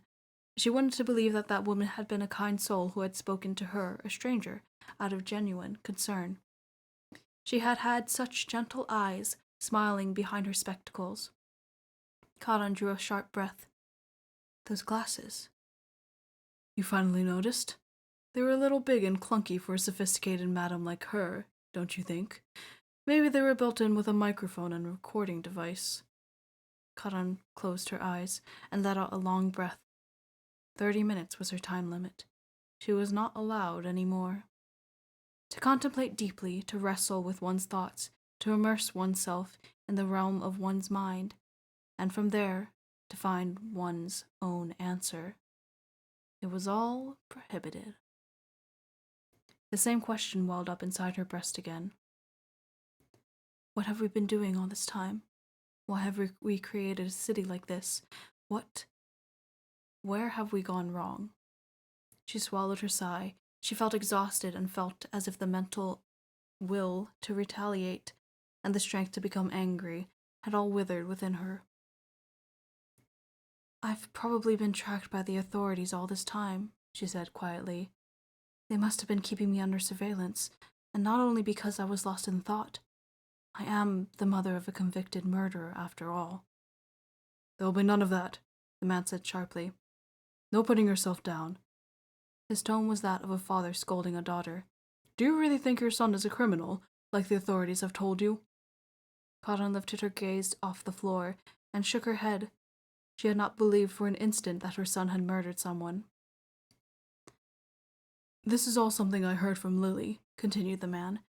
She wanted to believe that that woman had been a kind soul who had spoken to her, a stranger, out of genuine concern. She had had such gentle eyes, smiling behind her spectacles. Karan drew a sharp breath. Those glasses. You finally noticed? They were a little big and clunky for a sophisticated madam like her, don't you think? Maybe they were built in with a microphone and recording device. Karan closed her eyes and let out a long breath. 30 minutes was her time limit. She was not allowed any more. To contemplate deeply, to wrestle with one's thoughts, to immerse oneself in the realm of one's mind, and from there to find one's own answer. It was all prohibited. The same question welled up inside her breast again. What have we been doing all this time? Why have we created a city like this? Where have we gone wrong? She swallowed her sigh. She felt exhausted and felt as if the mental will to retaliate and the strength to become angry had all withered within her. I've probably been tracked by the authorities all this time, she said quietly. They must have been keeping me under surveillance, and not only because I was lost in thought. I am the mother of a convicted murderer, after all. There'll be none of that, the man said sharply. No putting yourself down. His tone was that of a father scolding a daughter. Do you really think your son is a criminal, like the authorities have told you? Karan lifted her gaze off the floor and shook her head. She had not believed for an instant that her son had murdered someone. This is all something I heard from Lily, continued the man.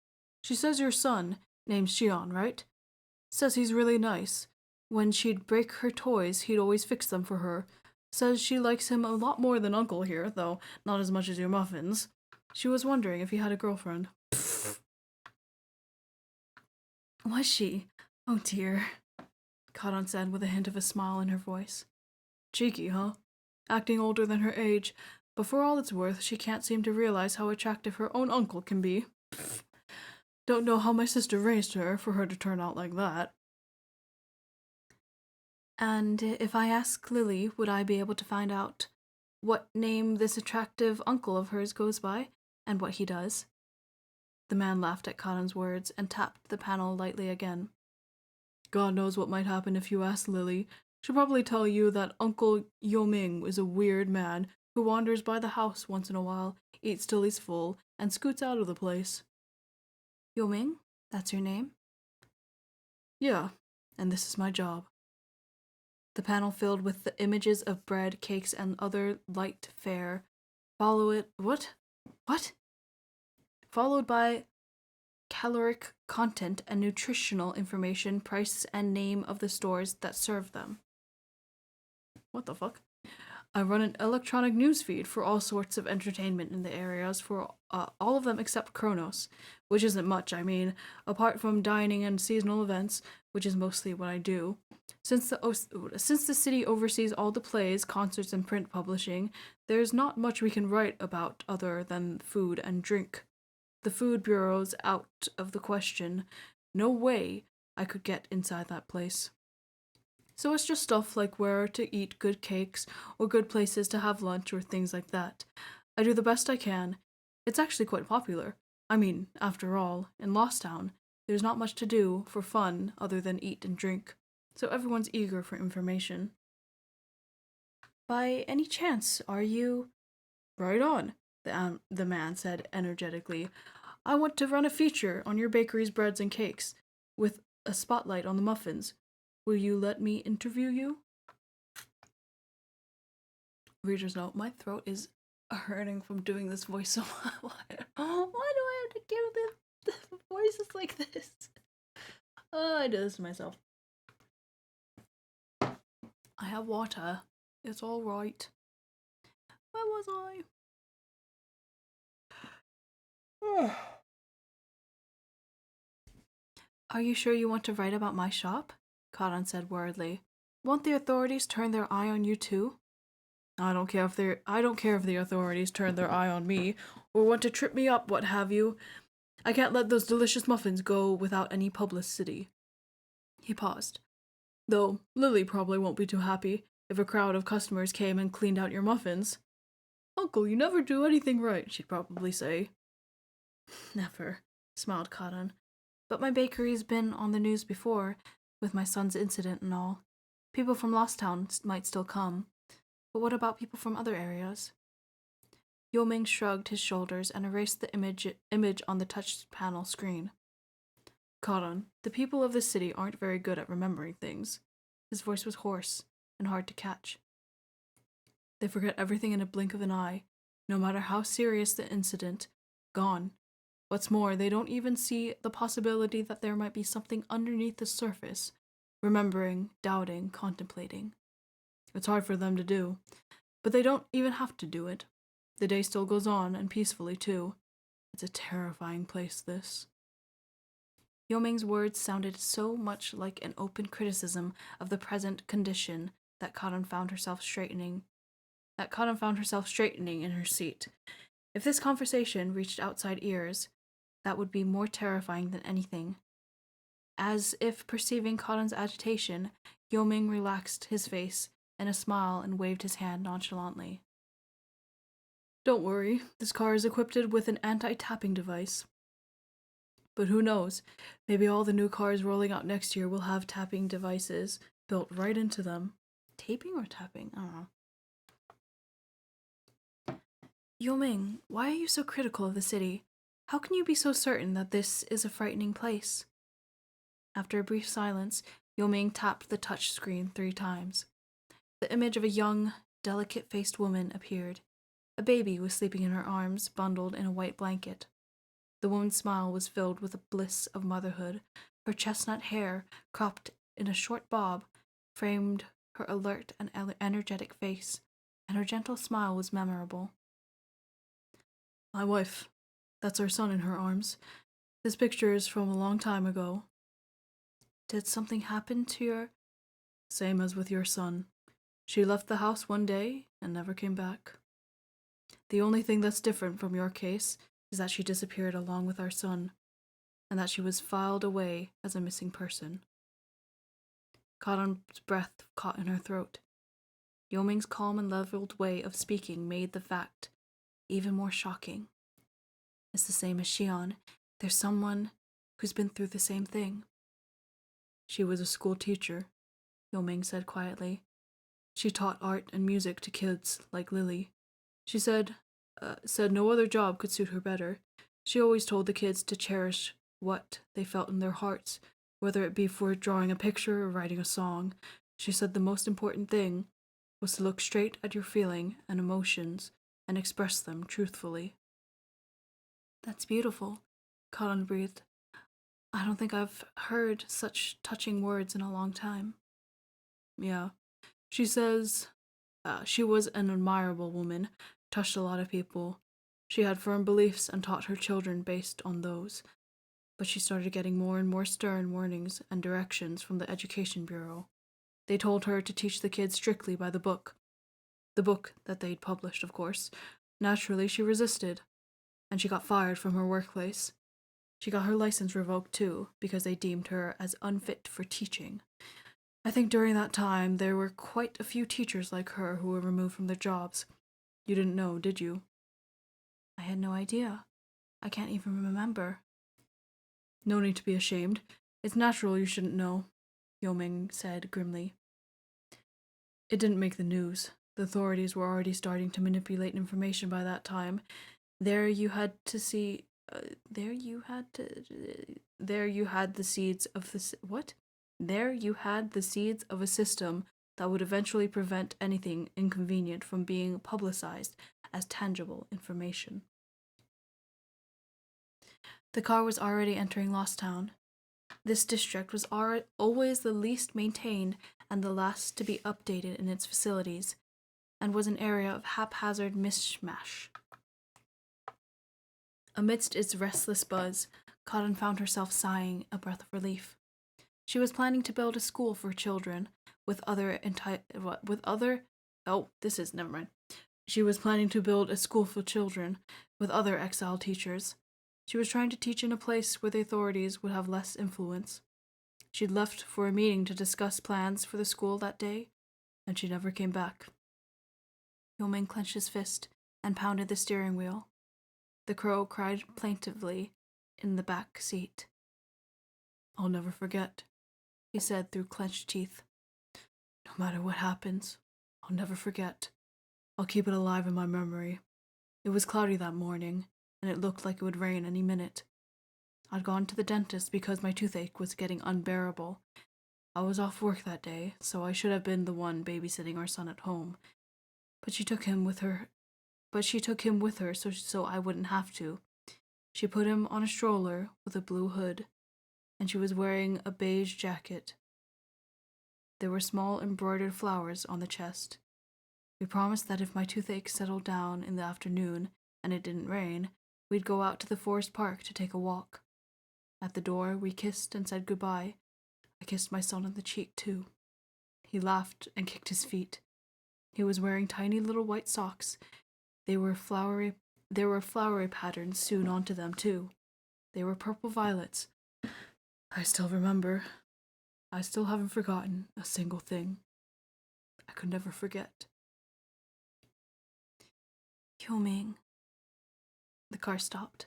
She says your son, named Shion, right? Says he's really nice. When she'd break her toys, he'd always fix them for her. Says she likes him a lot more than Uncle here, though not as much as your muffins. She was wondering if he had a girlfriend. Was she? Oh dear, Karan said with a hint of a smile in her voice. Cheeky, huh? Acting older than her age, but for all it's worth, she can't seem to realize how attractive her own uncle can be. Don't know how my sister raised her for her to turn out like that. And if I ask Lily, would I be able to find out what name this attractive uncle of hers goes by, and what he does? The man laughed at Karan's words and tapped the panel lightly again. God knows what might happen if you ask Lily. She'll probably tell you that Uncle Yoming is a weird man who wanders by the house once in a while, eats till he's full, and scoots out of the place. Yoming? That's your name? Yeah, and this is my job. The panel filled with the images of bread, cakes, and other light fare. Followed by caloric content and nutritional information, price and name of the stores that serve them. What the fuck? I run an electronic news feed for all sorts of entertainment in the areas for all of them except Kronos, which isn't much, I mean, apart from dining and seasonal events, which is mostly what I do. Since the city oversees all the plays, concerts, and print publishing, there's not much we can write about other than food and drink. The food bureau's out of the question. No way I could get inside that place. So it's just stuff like where to eat good cakes, or good places to have lunch, or things like that. I do the best I can. It's actually quite popular. I mean, after all, in Lost Town, there's not much to do for fun other than eat and drink, so everyone's eager for information. By any chance, are you... Right on, the man said energetically. I want to run a feature on your bakery's breads and cakes, with a spotlight on the muffins. Will you let me interview you? Reader's note, my throat is hurting from doing this voice so much. Why do I have to give the voices like this? Oh, I do this to myself. I have water. It's all right. Where was I? Are you sure you want to write about my shop? Karan said worriedly. Won't the authorities turn their eye on you too? I don't care if the authorities turn their eye on me, or want to trip me up, what have you. I can't let those delicious muffins go without any publicity. He paused. Though Lily probably won't be too happy if a crowd of customers came and cleaned out your muffins. Uncle, you never do anything right, she'd probably say. Never, smiled Cotton. But my bakery's been on the news before, with my son's incident and all. People from Lost Town might still come. But what about people from other areas? Yo Ming shrugged his shoulders and erased the image on the touch panel screen. Cotton, the people of this city aren't very good at remembering things. His voice was hoarse and hard to catch. They forget everything in a blink of an eye, no matter how serious the incident. Gone. What's more, they don't even see the possibility that there might be something underneath the surface, remembering, doubting, contemplating. It's hard for them to do, but they don't even have to do it. The day still goes on, and peacefully, too. It's a terrifying place, this. Yo Ming's words sounded so much like an open criticism of the present condition that Cotton found herself straightening in her seat. If this conversation reached outside ears, that would be more terrifying than anything. As if perceiving Cotton's agitation, Yo Ming relaxed his face in a smile and waved his hand nonchalantly. Don't worry, this car is equipped with an anti-tapping device. But who knows, maybe all the new cars rolling out next year will have tapping devices built right into them. Taping or tapping? I don't know. Yo Ming, why are you so critical of the city? How can you be so certain that this is a frightening place? After a brief silence, Yo Ming tapped the touch screen 3 times. The image of a young, delicate-faced woman appeared. A baby was sleeping in her arms, bundled in a white blanket. The woman's smile was filled with the bliss of motherhood. Her chestnut hair, cropped in a short bob, framed her alert and energetic face, and her gentle smile was memorable. My wife. That's our son in her arms. This picture is from a long time ago. Did something happen to your... Same as with your son. She left the house one day and never came back. The only thing that's different from your case is that she disappeared along with our son, and that she was filed away as a missing person. Cotton's breath caught in her throat. Yo Ming's calm and leveled way of speaking made the fact even more shocking. It's the same as Xian. There's someone who's been through the same thing. She was a school teacher, Yo Ming said quietly. She taught art and music to kids like Lily. She said no other job could suit her better. She always told the kids to cherish what they felt in their hearts, whether it be for drawing a picture or writing a song. She said the most important thing was to look straight at your feeling and emotions and express them truthfully. That's beautiful, Colin breathed. I don't think I've heard such touching words in a long time. Yeah. She says she was an admirable woman, touched a lot of people. She had firm beliefs and taught her children based on those. But she started getting more and more stern warnings and directions from the Education Bureau. They told her to teach the kids strictly by the book. The book that they'd published, of course. Naturally, she resisted, and she got fired from her workplace. She got her license revoked, too, because they deemed her as unfit for teaching. I think during that time, there were quite a few teachers like her who were removed from their jobs. You didn't know, did you? I had no idea. I can't even remember. No need to be ashamed. It's natural you shouldn't know, Yo Ming said grimly. It didn't make the news. The authorities were already starting to manipulate information by that time. There you had the seeds of There you had the seeds of a system that would eventually prevent anything inconvenient from being publicized as tangible information. The car was already entering Lost Town. This district was always the least maintained and the last to be updated in its facilities, and was an area of haphazard mishmash. Amidst its restless buzz, Cotton found herself sighing a breath of relief. She was planning to build a school for children She was planning to build a school for children with other exiled teachers. She was trying to teach in a place where the authorities would have less influence. She'd left for a meeting to discuss plans for the school that day, and she never came back. Yo Ming clenched his fist and pounded the steering wheel. The crow cried plaintively in the back seat. "I'll never forget," he said through clenched teeth. "No matter what happens, I'll never forget. I'll keep it alive in my memory. It was cloudy that morning, and it looked like it would rain any minute. I'd gone to the dentist because my toothache was getting unbearable. I was off work that day, so I should have been the one babysitting our son at home. But she took him with her so I wouldn't have to. She put him on a stroller with a blue hood, and she was wearing a beige jacket. There were small embroidered flowers on the chest. We promised that if my toothache settled down in the afternoon and it didn't rain, we'd go out to the forest park to take a walk. At the door, we kissed and said goodbye. I kissed my son on the cheek, too. He laughed and kicked his feet. He was wearing tiny little white socks. There were flowery patterns sewn onto them, too. They were purple violets. I still remember. I still haven't forgotten a single thing. I could never forget. Ming. The car stopped.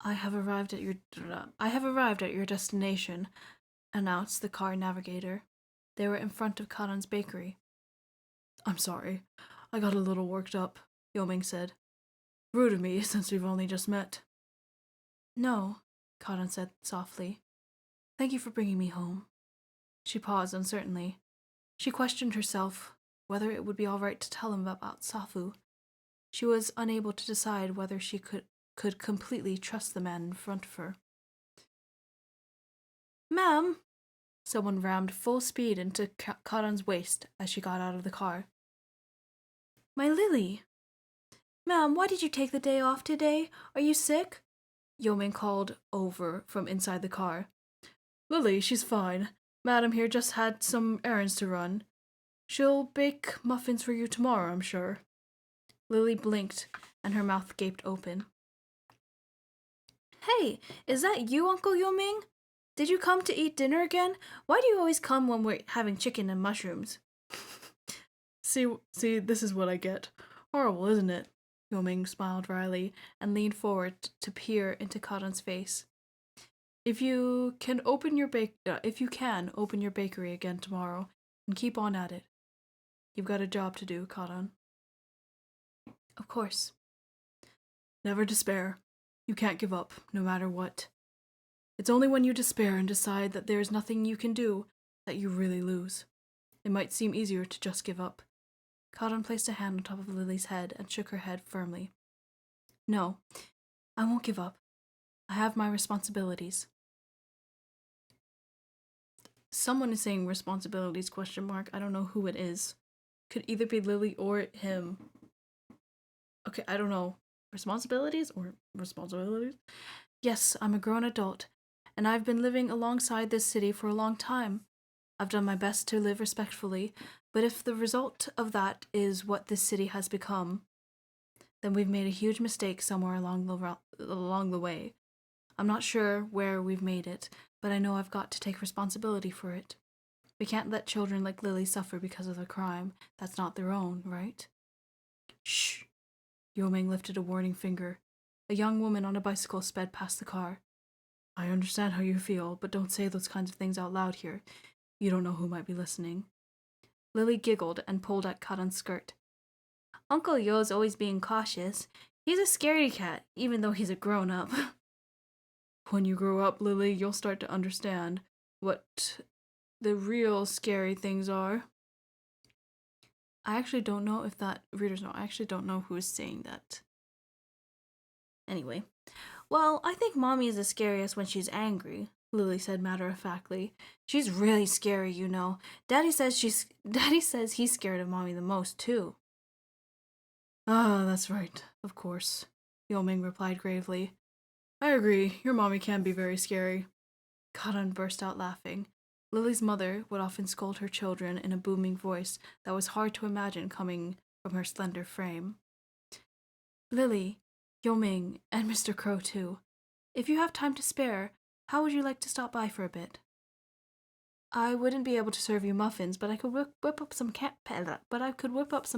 I have arrived at your destination, announced the car navigator. They were in front of Karan's bakery. I'm sorry. I got a little worked up, Ming said. Rude of me, since we've only just met. No, Karan said softly. Thank you for bringing me home. She paused uncertainly. She questioned herself whether it would be all right to tell him about Safu. She was unable to decide whether she could completely trust the man in front of her. Ma'am! Someone rammed full speed into Karan's waist as she got out of the car. My Lily! Ma'am, why did you take the day off today? Are you sick? Yeoman called over from inside the car. Lily, she's fine. Madam here just had some errands to run. She'll bake muffins for you tomorrow, I'm sure. Lily blinked, and her mouth gaped open. Hey, is that you, Uncle Yeoming? Did you come to eat dinner again? Why do you always come when we're having chicken and mushrooms? See, this is what I get. Horrible, isn't it? Yeoming smiled wryly and leaned forward to peer into Karan's face. If you can open your bakery again tomorrow, and keep on at it. You've got a job to do, Karan. Of course. Never despair. You can't give up, no matter what. It's only when you despair and decide that there's nothing you can do that you really lose. It might seem easier to just give up. Karan placed a hand on top of Lily's head and shook her head firmly. No, I won't give up. I have my responsibilities. Someone is saying responsibilities, ? I don't know who it is. Could either be Lily or him. Okay, I don't know. Responsibilities or responsibilities? Yes, I'm a grown adult, and I've been living alongside this city for a long time. I've done my best to live respectfully, but if the result of that is what this city has become, then we've made a huge mistake somewhere along the way. I'm not sure where we've made it, but I know I've got to take responsibility for it. We can't let children like Lily suffer because of a crime that's not their own, right? Shh! Yeoming lifted a warning finger. A young woman on a bicycle sped past the car. I understand how you feel, but don't say those kinds of things out loud here. You don't know who might be listening. Lily giggled and pulled at Karan's skirt. Uncle Yo's always being cautious. He's a scaredy cat, even though he's a grown-up. When you grow up, Lily, you'll start to understand what the real scary things are. I actually don't know if that... Readers know, I actually don't know who is saying that. Anyway. Well, I think Mommy is the scariest when she's angry, Lily said matter-of-factly. She's really scary, you know. Daddy says he's scared of Mommy the most, too. Ah, that's right, of course, Yeoming replied gravely. I agree, your mommy can be very scary. Karan burst out laughing. Lily's mother would often scold her children in a booming voice that was hard to imagine coming from her slender frame. Lily, Yeoming, and Mr. Crow too. If you have time to spare, how would you like to stop by for a bit? I wouldn't be able to serve you muffins, but I could whip up some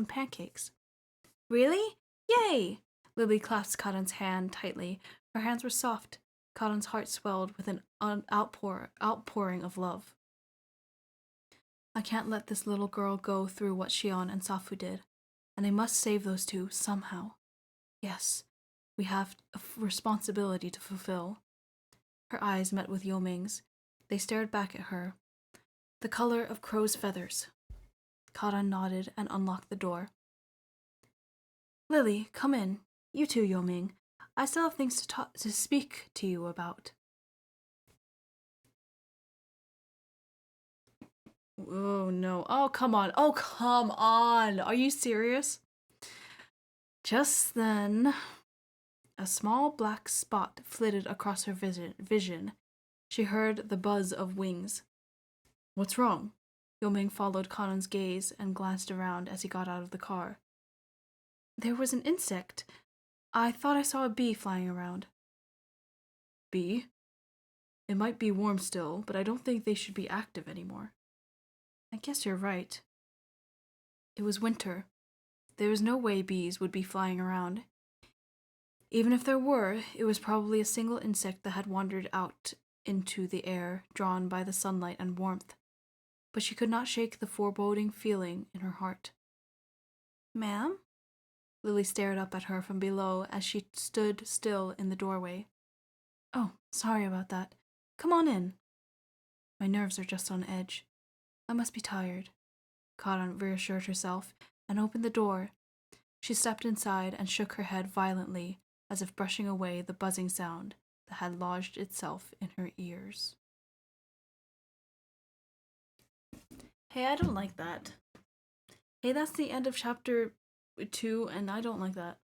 pancakes. Really? Yay! Lily clasped Cotton's hand tightly. Her hands were soft. Cotton's heart swelled with an outpouring of love. I can't let this little girl go through what Shion and Safu did, and I must save those two somehow. Yes, we have a responsibility to fulfill. Her eyes met with Yoming's. They stared back at her, the color of crow's feathers. Cotton nodded and unlocked the door. Lily, come in. You too, Yoming. I still have things to speak to you about. Oh no. Oh, come on. Oh, come on. Are you serious? Just then, a small black spot flitted across her vision. She heard the buzz of wings. What's wrong? Yoming followed Cotton's gaze and glanced around as he got out of the car. There was an insect. I thought I saw a bee flying around. Bee? It might be warm still, but I don't think they should be active anymore. I guess you're right. It was winter. There was no way bees would be flying around. Even if there were, it was probably a single insect that had wandered out into the air, drawn by the sunlight and warmth. But she could not shake the foreboding feeling in her heart. Ma'am? Lily stared up at her from below as she stood still in the doorway. Oh, sorry about that. Come on in. My nerves are just on edge. I must be tired. Cotton reassured herself and opened the door. She stepped inside and shook her head violently, as if brushing away the buzzing sound that had lodged itself in her ears. Hey, I don't like that. Hey, that's the end of chapter 2, and I don't like that.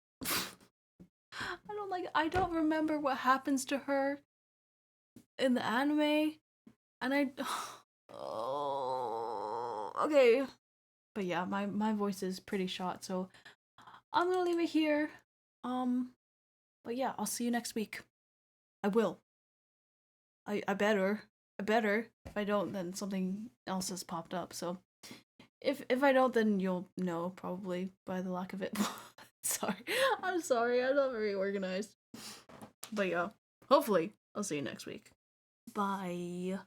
I don't remember what happens to her in the anime, and oh, okay. But yeah, my voice is pretty shot, so I'm gonna leave it here. But yeah, I'll see you next week. I will. I better. I better. If I don't, then something else has popped up. So if I don't, then you'll know probably by the lack of it. Sorry. I'm sorry. I'm not very organized. But yeah, hopefully I'll see you next week. Bye.